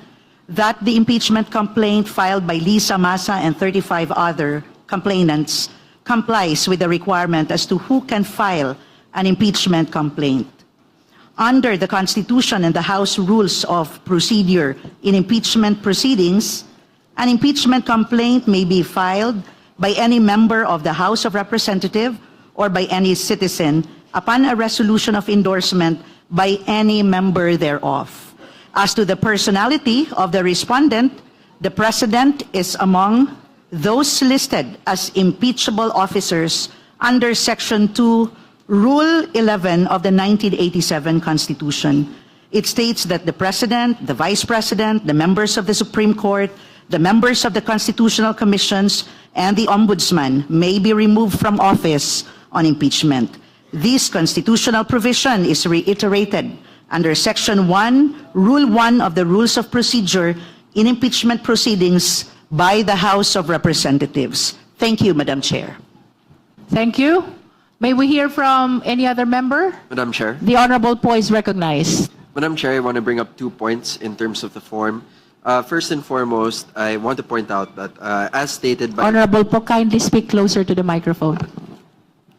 that the impeachment complaint filed by Lisa Masa and 35 other complainants complies with the requirement as to who can file an impeachment complaint. Under the Constitution and the House Rules of Procedure in impeachment proceedings, an impeachment complaint may be filed by any member of the House of Representatives or by any citizen upon a resolution of endorsement by any member thereof. As to the personality of the respondent, the President is among those listed as impeachable officers under Section 2, Rule 11 of the 1987 Constitution. It states that the President, the Vice President, the members of the Supreme Court, the members of the Constitutional Commissions, and the Ombudsman may be removed from office on impeachment. This constitutional provision is reiterated under Section 1, Rule 1 of the Rules of Procedure in impeachment proceedings by the House of Representatives. Thank you, Madam Chair. Thank you. May we hear from any other member? Madam Chair. The Honorable Po is recognized. Madam Chair, I want to bring up 2 points in terms of the form. First and foremost, I want to point out that as stated by... Honorable Po, kindly speak closer to the microphone.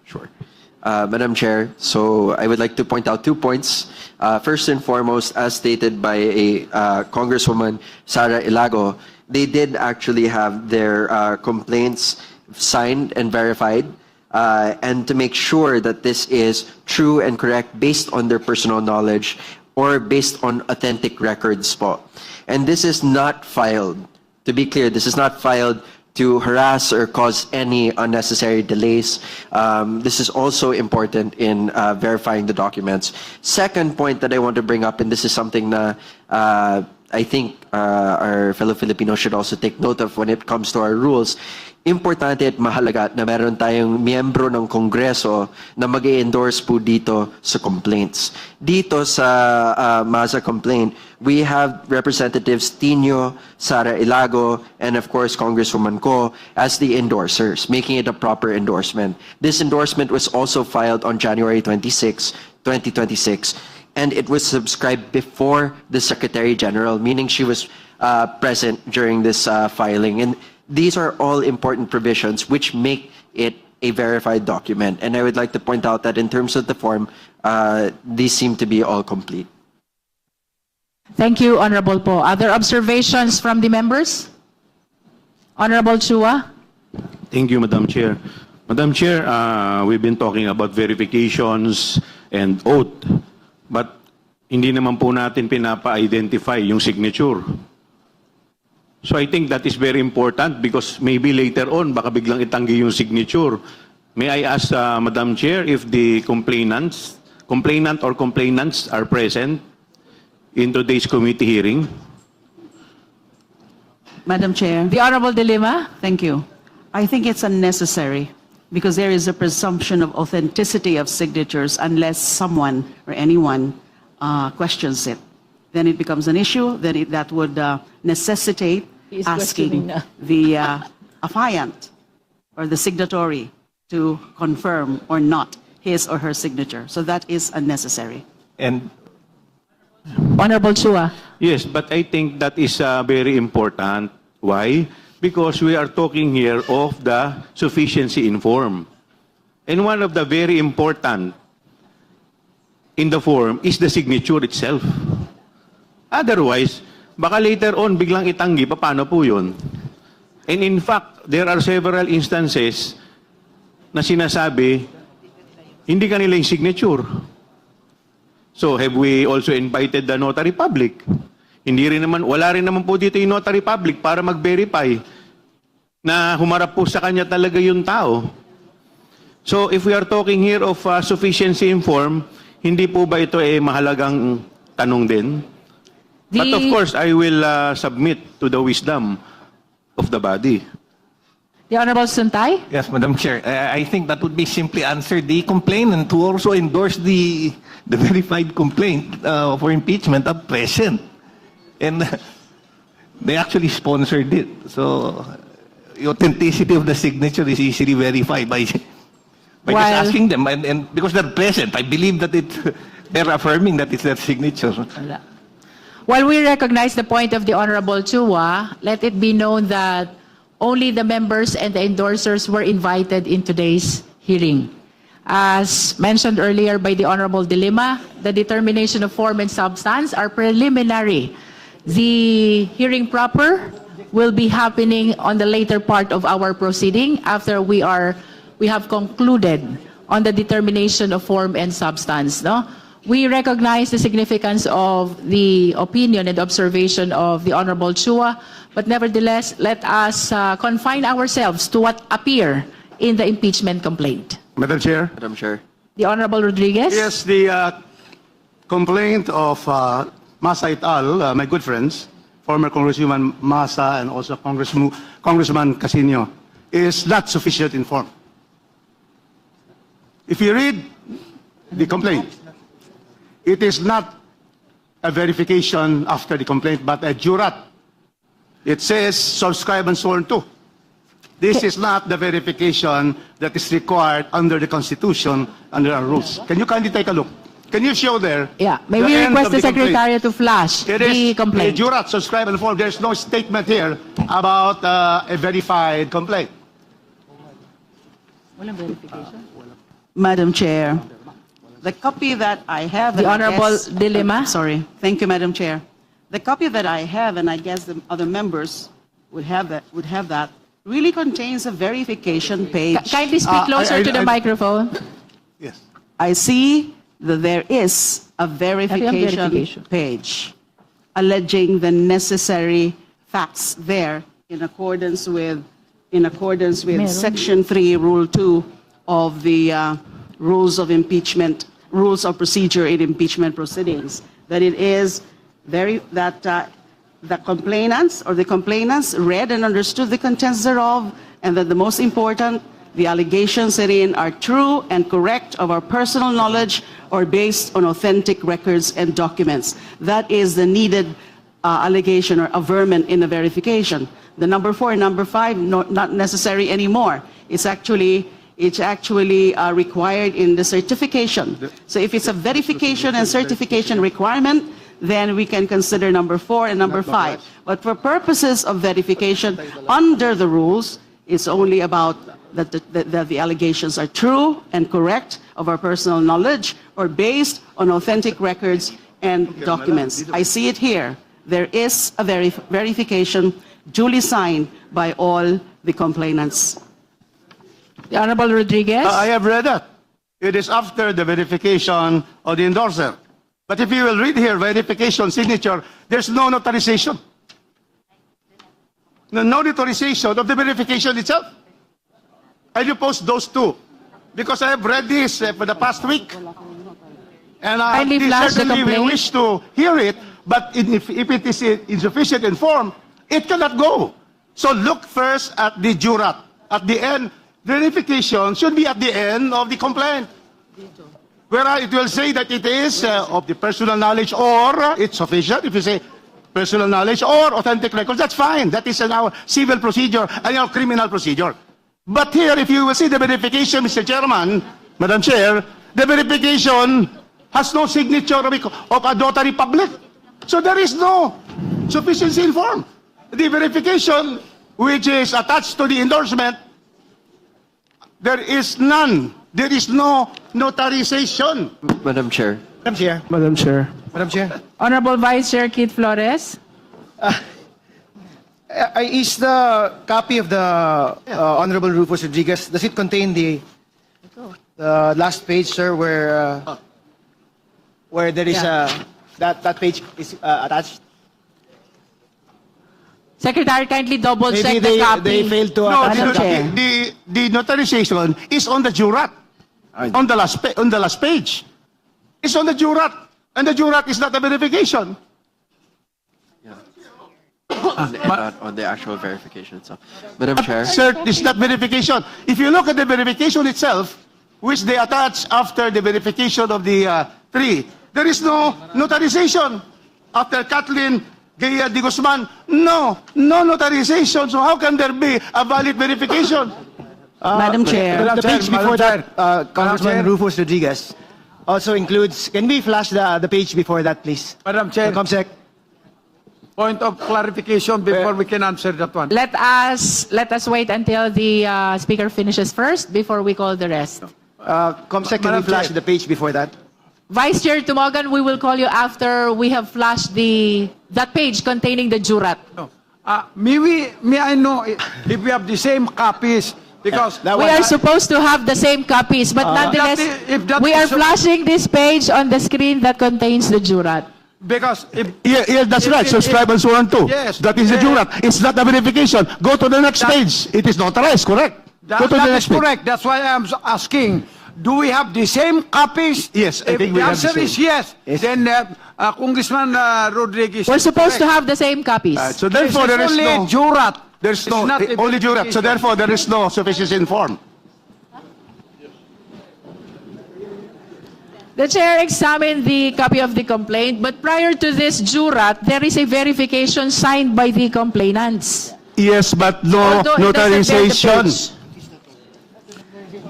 Sure. Madam Chair, so I would like to point out 2 points. First and foremost, as stated by a Congresswoman Sara Ilago, they did actually have their complaints signed and verified, and to make sure that this is true and correct based on their personal knowledge or based on authentic records po. And this is not filed, to be clear, this is not filed to harass or cause any unnecessary delays. This is also important in verifying the documents. Second point that I want to bring up, and this is something that I think our fellow Filipinos should also take note of when it comes to our rules. Importante at mahalaga na meron tayong miyembro ng Kongreso na mag-endorse po dito sa complaints. Dito sa Masa complaint, we have Representatives Tino, Sara Ilago, and of course Congresswoman Ko as the endorsers, making it a proper endorsement. This endorsement was also filed on January 26, 2026, and it was subscribed before the Secretary General, meaning she was present during this filing. And these are all important provisions which make it a verified document. And I would like to point out that in terms of the form, these seem to be all complete. Thank you, Honorable Po. Other observations from the members? Honorable Chua? Thank you, Madam Chair. Madam Chair, we've been talking about verifications and oath, but hindi naman po natin pinapa-identify yung signature. So I think that is very important because maybe later on, baka biglang itanggi yung signature. May I ask, Madam Chair, if the complainant or complainants are present in today's committee hearing? Madam Chair. The Honorable De Lima. Thank you. I think it's unnecessary because there is a presumption of authenticity of signatures unless someone or anyone questions it. Then it becomes an issue, that would necessitate He is asking questioning na. the affiant or the signatory to confirm or not his or her signature. So that is unnecessary. And Honorable Chua. Yes, but I think that is very important. Why? Because we are talking here of the sufficiency in form. And one of the very important in the form is the signature itself. Otherwise, baka later on biglang itanggi, paano po yun? And in fact, there are several instances na sinasabi, hindi kanila yung signature. So have we also invited the notary public? Wala rin naman po dito yung notary public para mag-verify na humarap po sa kanya talaga yung tao. So if we are talking here of sufficiency in form, hindi po ba ito mahalagang tanong din? But of course, I will submit to the wisdom of the body. The Honorable Suntay. yes, Madam Chair, I think that would be simply answer the complainant to also endorse the verified complaint for impeachment at present. And they actually sponsored it. So the authenticity of the signature is easily verified by just asking them. And because they're present, I believe that they're affirming that it's their signature. While we recognize the point of the Honorable Chua, let it be known that only the members and the endorsers were invited in today's hearing. As mentioned earlier by the Honorable De Lima, the determination of form and substance are preliminary. The hearing proper will be happening on the later part of our proceeding after we have concluded on the determination of form and substance. No? We recognize the significance of the opinion and observation of the Honorable Chua, but nevertheless, let us confine ourselves to what appear in the impeachment complaint. Madam Chair. Madam Chair. The Honorable Rodriguez? Yes, the complaint of Masa et al., my good friends, former Congresswoman Masa and also Congressman Casino, is not sufficient in form. If you read the complaint, it is not a verification after the complaint, but a jurat. It says subscribe and sworn to. This is not the verification that is required under the Constitution, under our rules. Can you kindly take a look? Can you show there? Yeah. May the we end request of the complaint? Secretariat to flash It the is complaint? a jurat, subscribe and form. There's no statement here about a verified complaint. Madam Chair, the copy that I have... The and I Honorable guess- De Lima. Sorry. Thank you, Madam Chair. The copy that I have, and I guess the other members would have that, really contains a verification page. Kindly speak closer to the microphone. Yes. I see that there is a verification verification. page alleging the necessary facts there in accordance with Meron. Section 3, Rule 2 of the Rules of Impeachment, Rules of Procedure in Impeachment Proceedings, that it is the complainants read and understood the contents thereof, and that the most important, the allegations therein are true and correct of our personal knowledge or based on authentic records and documents. That is the needed allegation or averment in the verification. The number 4 and number 5, not necessary anymore. It's actually required in the certification. So if it's a verification and certification requirement, then we can consider number 4 and number 5. But for purposes of verification under the rules, it's only about that the allegations are true and correct of our personal knowledge or based on authentic records and documents. I see it here. There is a verification duly signed by all the complainants. The Honorable Rodriguez. I have read that. It is after the verification of the endorser. But if you will read here, verification, signature, there's no notarization. the non-authorization of the verification itself. I oppose those two because I have read this for the past week. And Kindly flash the certainly we complaint. wish to hear it, but if it is insufficient in form, it cannot go. So look first at the jurat. At the end, verification should be at the end of the complaint. Where it will say that it is of the personal knowledge or it's sufficient. If you say personal knowledge or authentic records, that's fine. That is in our civil procedure and our criminal procedure. But here, if you will see the verification, Mr. Chairman, Madam Chair, the verification has no signature of a notary public. So there is no sufficiency in form. The verification which is attached to the endorsement, there is none. There is no notarization. Madam Chair. Madam Chair. Madam Chair. Madam Chair. Honorable Vice Chair Keith Flores. Is the copy of the Honorable Rufus Rodriguez, does it contain the last page, sir, where there is that page is attached? Secretary, kindly double check Maybe the copy. they failed to No, attach the notarization is on the jurat, on the last page. It's on the jurat, and the jurat is not a verification. Not on the actual verification itself. Madam Chair. Sir, it's not verification. If you look at the verification itself, which they attach after the verification of the three, there is no notarization. After Kathleen Gaya de Guzman, no notarization. So how can there be a valid verification? Madam Chair. The page before that, Congressman Rufus Rodriguez, also includes, can we flash the page before that, please? Madam Chair, Comsec. point of clarification before we can answer that one. Let us wait until the speaker finishes first before we call the rest. Comsec, can we Madam flash Chair. the page before that? Vice Chair Tumogan, we will call you after we have flashed that page containing the jurat. May I know if we have the same copies? Because We are supposed to have the same copies, but nonetheless, if that we are is so- flashing this page on the screen that contains the jurat. because if Yeah, that's right. Subscribe and so on too. Yes. That is the jurat. It's not a verification. Go to the next page. It is notarized, correct? Go to the that next is page. correct. That's why I'm asking. Do we have the same copies? Yes, I If think the we have the answer is same. yes, Yes. then Congressman Rodriguez. We're is supposed to correct. have the same copies. So therefore, there is only no... jurat. There's It's no, not a only jurat. So verification. therefore, there is no sufficiency in form. The chair examined the copy of the complaint, but prior to this jurat, there is a verification signed by the complainants. Yes, but no Although it doesn't bear the notarization. page.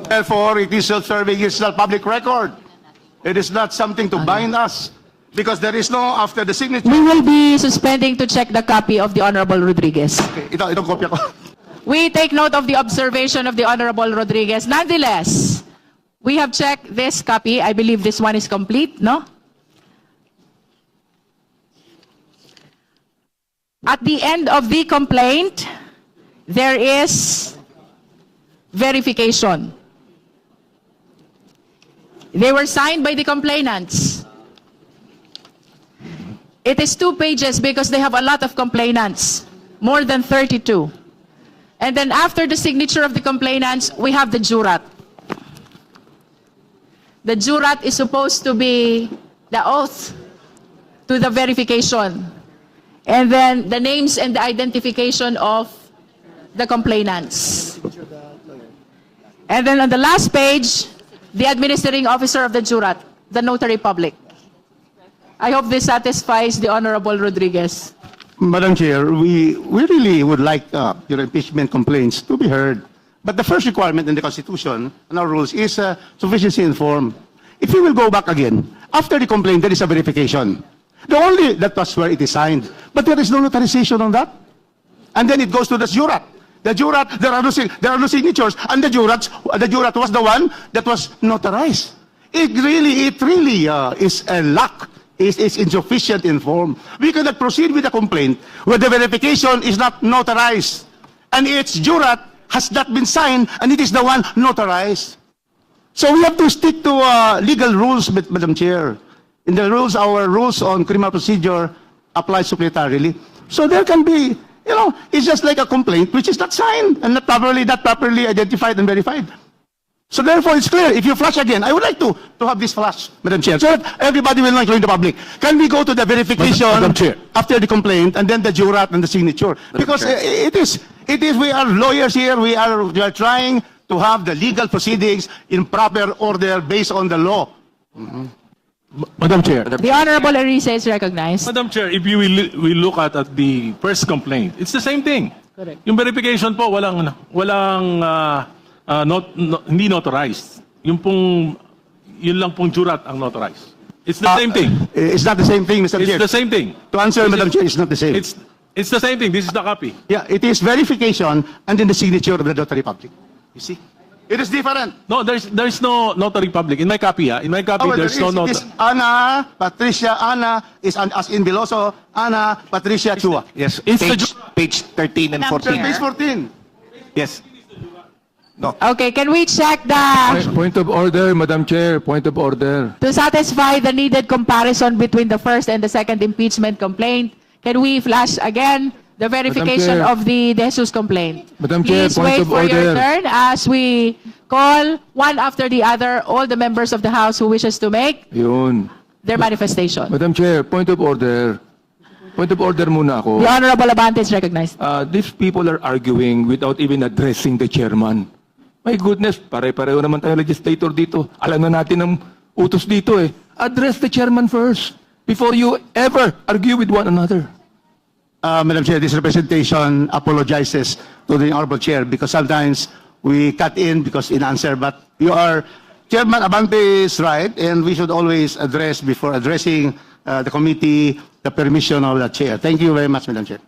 Therefore, it is self-serving. It's not public record. It is not something to bind us. Because there is no, after the signature... We will be suspending to check the copy of the Honorable Rodriguez. Itong kopya ko. We take note of the observation of the Honorable Rodriguez. Nonetheless, we have checked this copy. I believe this one is complete, no? At the end of the complaint, there is verification. They were signed by the complainants. It is 2 pages because they have a lot of complainants, more than 32. And then after the signature of the complainants, we have the jurat. The jurat is supposed to be the oath to the verification. And then the names and the identification of the complainants. And then on the last page, the administering officer of the jurat, the notary public. I hope this satisfies the Honorable Rodriguez. Madam Chair, we really would like your impeachment complaints to be heard. But the first requirement in the Constitution and our rules is sufficiency in form. If you will go back again, after the complaint, there is a verification. That was where it is signed. But there is no notarization on that. And then it goes to the jurat. The jurat, there are no signatures, and the jurat was the one that was notarized. It really is a lack. Is insufficient in form. We cannot proceed with a complaint where the verification is not notarized and its jurat has not been signed and it is the one notarized. So we have to stick to legal rules, Madam Chair. In the rules, our rules on criminal procedure apply supplementarily. So there can be You know, it's just like a complaint which is not signed and not properly identified and verified. So therefore, it's clear. If you flash again, I would like to have this flash, Madam Chair, so that everybody will know, including the public. Can we go to the verification Madam Chair. after the complaint and then the jurat and the signature? Because it is. We are lawyers here. We are trying to have the legal proceedings in proper order based on the law. Madam Chair. The Honorable Arisa is recognized. Madam Chair, if you will look at the first complaint, it's the same thing. Correct. Yung verification po, hindi notarized. Yun lang pong jurat ang notarized. It's the same thing. It's not the same thing, Mr. It's Chair. the same thing. To answer, Madam Chair, it's not the same. It's the same thing. This is the copy. Yeah, it is verification and then the signature of the notary public. You see? It is different. No, there's no notary public. In my copy, in my copy, Oh, well, there's no it notary. is Ana, Patricia, Ana is as in Veloso, Ana, Patricia, Chua. Yes, It's page 13 and 14. Page 14. Yes. Okay, can we check the... Point of order, Madam Chair, point of order. To satisfy the needed comparison between the first and the second impeachment complaint, can we flash again the verification Chair. of the De Jesus complaint? Madam Chair, Please point wait of for your order. turn as we call one after the other all the members of the House who wishes to make Yun. their manifestation. Madam Chair, point of order. Point of order muna ako. The Honorable Abante is recognized. These people are arguing without even addressing the chairman. My goodness, pare-pareho naman tayo legislator dito. Alam na natin ang utos dito eh. Address the chairman first before you ever argue with one another. Madam Chair, this representation apologizes to the Honorable Chair because sometimes we cut in because in answer, but Chairman Abante is right, and we should always address before addressing the committee the permission of the Chair. Thank you very much, Madam Chair.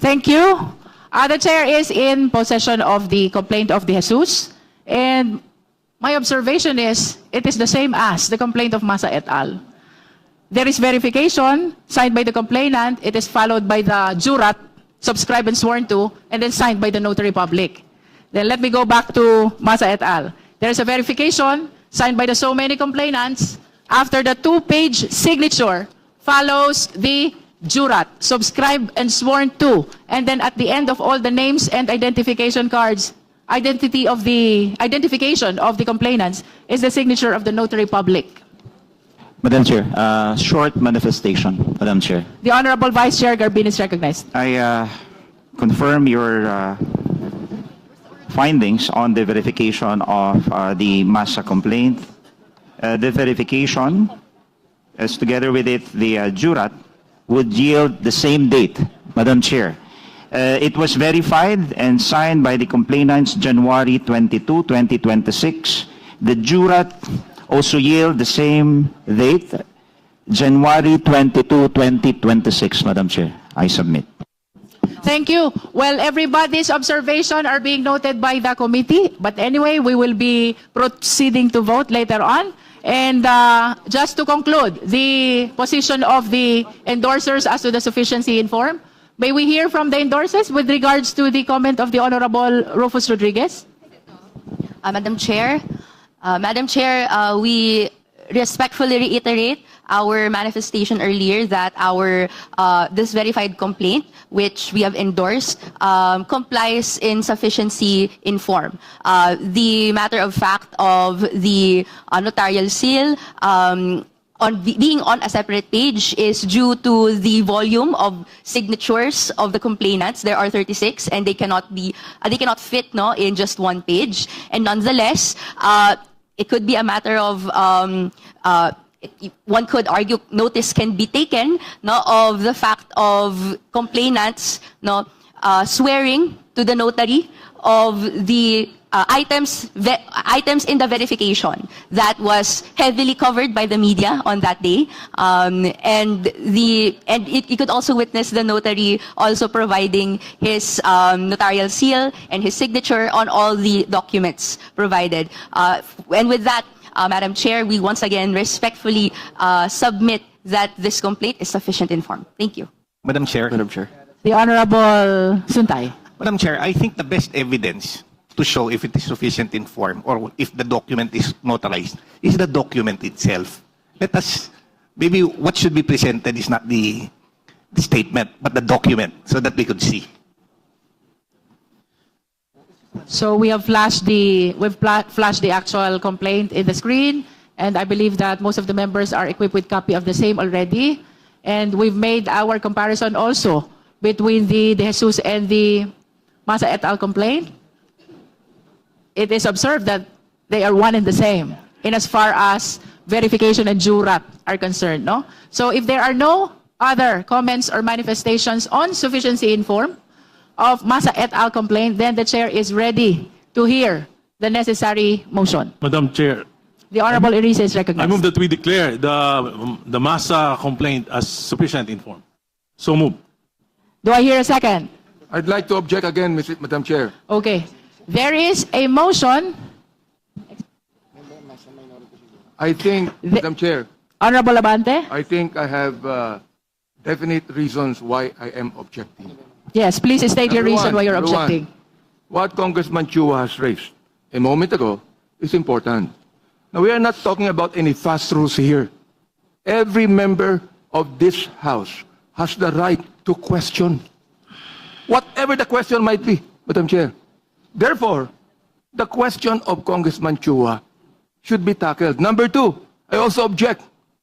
Thank you. The chair is in possession of the complaint of De Jesus, and my observation is it is the same as the complaint of Masa et al. There is verification signed by the complainant. It is followed by the jurat, subscribed and sworn to, and then signed by the notary public. Then let me go back to Masa et al. There is a verification signed by the so many complainants. After the two-page signature follows the jurat, subscribed and sworn to, and then at the end of all the names and identification cards, identification of the complainants is the signature of the notary public. Madam Chair, short manifestation, Madam Chair. The Honorable Vice Chair Garbin is recognized. I confirm your findings on the verification of the Masa complaint. The verification, as together with it, the jurat, would yield the same date, Madam Chair. It was verified and signed by the complainants January 22, 2026. The jurat also yield the same date, January 22, 2026, Madam Chair. I submit. Thank you. Well, everybody's observation are being noted by the committee. But anyway, we will be proceeding to vote later on. And just to conclude, the position of the endorsers as to the sufficiency in form. May we hear from the endorsers with regards to the comment of the Honorable Rufus Rodriguez? Madam Chair, we respectfully reiterate our manifestation earlier that our this verified complaint, which we have endorsed, complies in sufficiency in form. The matter of fact of the notarial seal being on a separate page is due to the volume of signatures of the complainants. There are 36, and they cannot fit in just one page. And nonetheless, it could be a matter of one could argue notice can be taken of the fact of complainants swearing to the notary of the items in the verification that was heavily covered by the media on that day, and you could also witness the notary also providing his notarial seal and his signature on all the documents provided. And with that, Madam Chair, we once again respectfully submit that this complaint is sufficient in form. Thank you. Madam Chair. The Honorable Suntay. Madam Chair, I think the best evidence to show if it is sufficient in form or if the document is notarized is the document itself. Let us, maybe what should be presented is not the statement, but the document, so that we could see. So we have flashed the actual complaint in the screen, and I believe that most of the members are equipped with copy of the same already. And we've made our comparison also between the De Jesus and the Masa et al. Complaint. It is observed that they are one and the same in as far as verification and jurat are concerned, no? So if there are no other comments or manifestations on sufficiency in form of Masa et al. Complaint, then the chair is ready to hear the necessary motion. Madam Chair, The Honorable Erice is I recognized. move that we declare the Masa complaint as sufficient in form. So move. Do I hear a second? I'd like to object again, Madam Chair. Okay. There is a motion. I think, Madam Chair, Honorable Abante? I think I have definite reasons why I am objecting. Yes, please state your Number reason one, why you're number one. objecting. What Congressman Chua has raised a moment ago is important. Now, we are not talking about any fast rules here. Every member of this House has the right to question, whatever the question might be, Madam Chair. Therefore, the question of Congressman Chua should be tackled. Number two, I also object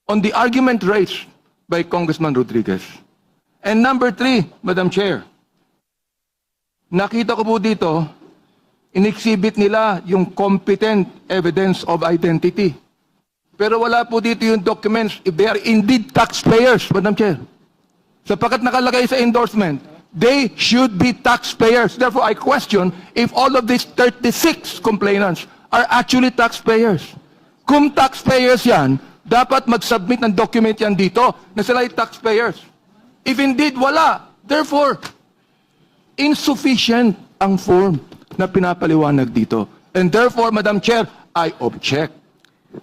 on the argument raised by Congressman Rodriguez. And number three, Madam Chair, nakita ko po dito, in-exhibit nila yung competent evidence of identity. Pero wala po dito yung documents if they are indeed taxpayers, Madam Chair. Sapagkat nakalagay sa endorsement, they should be taxpayers. Therefore, I question if all of these 36 complainants are actually taxpayers. Kung taxpayers yan, dapat mag-submit ng document yan dito na sila ay taxpayers. If indeed wala, therefore, insufficient ang form na pinapaliwanag dito. And therefore, Madam Chair, I object.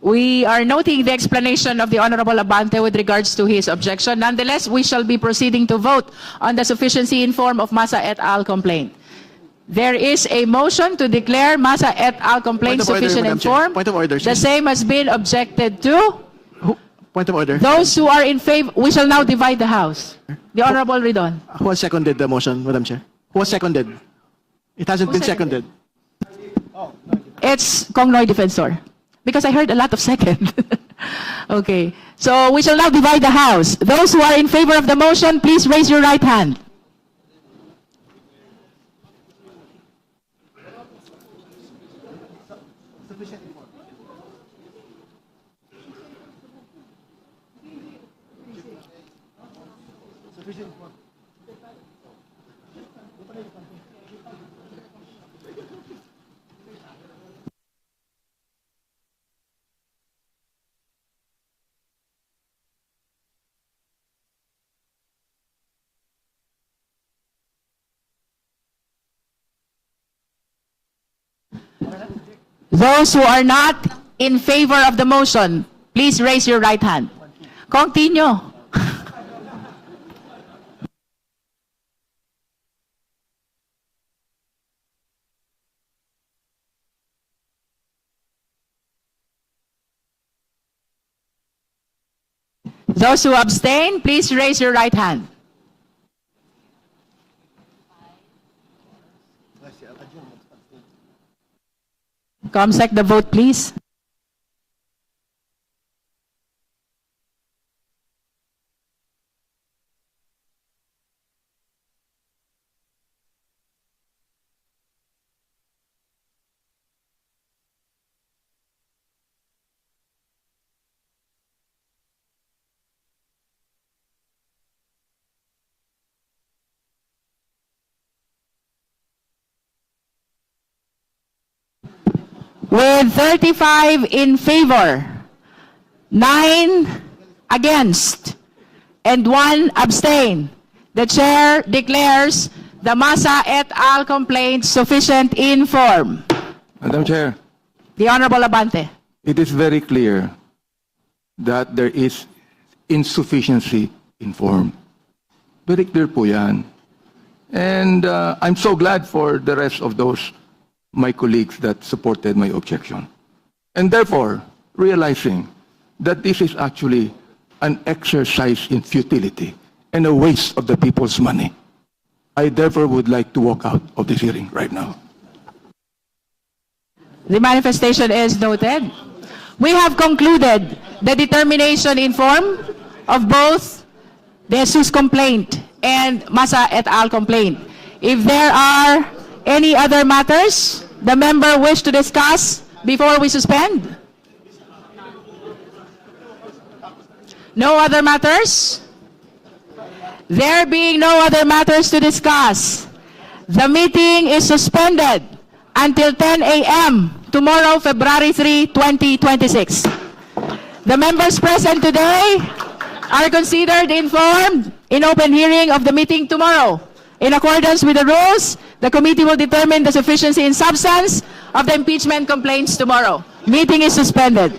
We are noting the explanation of the Honorable Abante with regards to his objection. Nonetheless, we shall be proceeding to vote on the sufficiency in form of Masa et al. Complaint. There is a motion to declare Masa et al. Complaint Point of order, sufficient in Madam Chair. form. Point of order, The sir. same has been objected to. Point of order. Those who are in favor, we shall now divide the House. The Honorable Ridon. Who has seconded the motion, Madam Chair? Who has seconded? It hasn't been seconded? seconded. It's Kong Noy Defensor. Because I heard a lot of second. Okay. So we shall now divide the House. Those who are in favor of the motion, please raise your right hand. Those who are not in favor of the motion, please raise your right hand. Continue. Those who abstain, please raise your right hand. Comsec the vote, please. With 35 in favor, 9 against, and 1 abstain, the chair declares the Masa et al. Complaint sufficient in form. Madam Chair, The Honorable Abante. it is very clear that there is insufficiency in form. Very clear po yan. And I'm so glad for the rest of those, my colleagues, that supported my objection. And therefore, realizing that this is actually an exercise in futility, and a waste of the people's money. I therefore would like to walk out of this hearing right now. The manifestation is noted. We have concluded the determination in form of both the Jesus complaint and Masa et al. Complaint. If there are any other matters the member wish to discuss before we suspend? No other matters? There being no other matters to discuss, the meeting is suspended until 10 a.m. tomorrow, February 3, 2026. The members present today are considered informed in open hearing of the meeting tomorrow. In accordance with the rules, the committee will determine the sufficiency in substance of the impeachment complaints tomorrow. Meeting is suspended.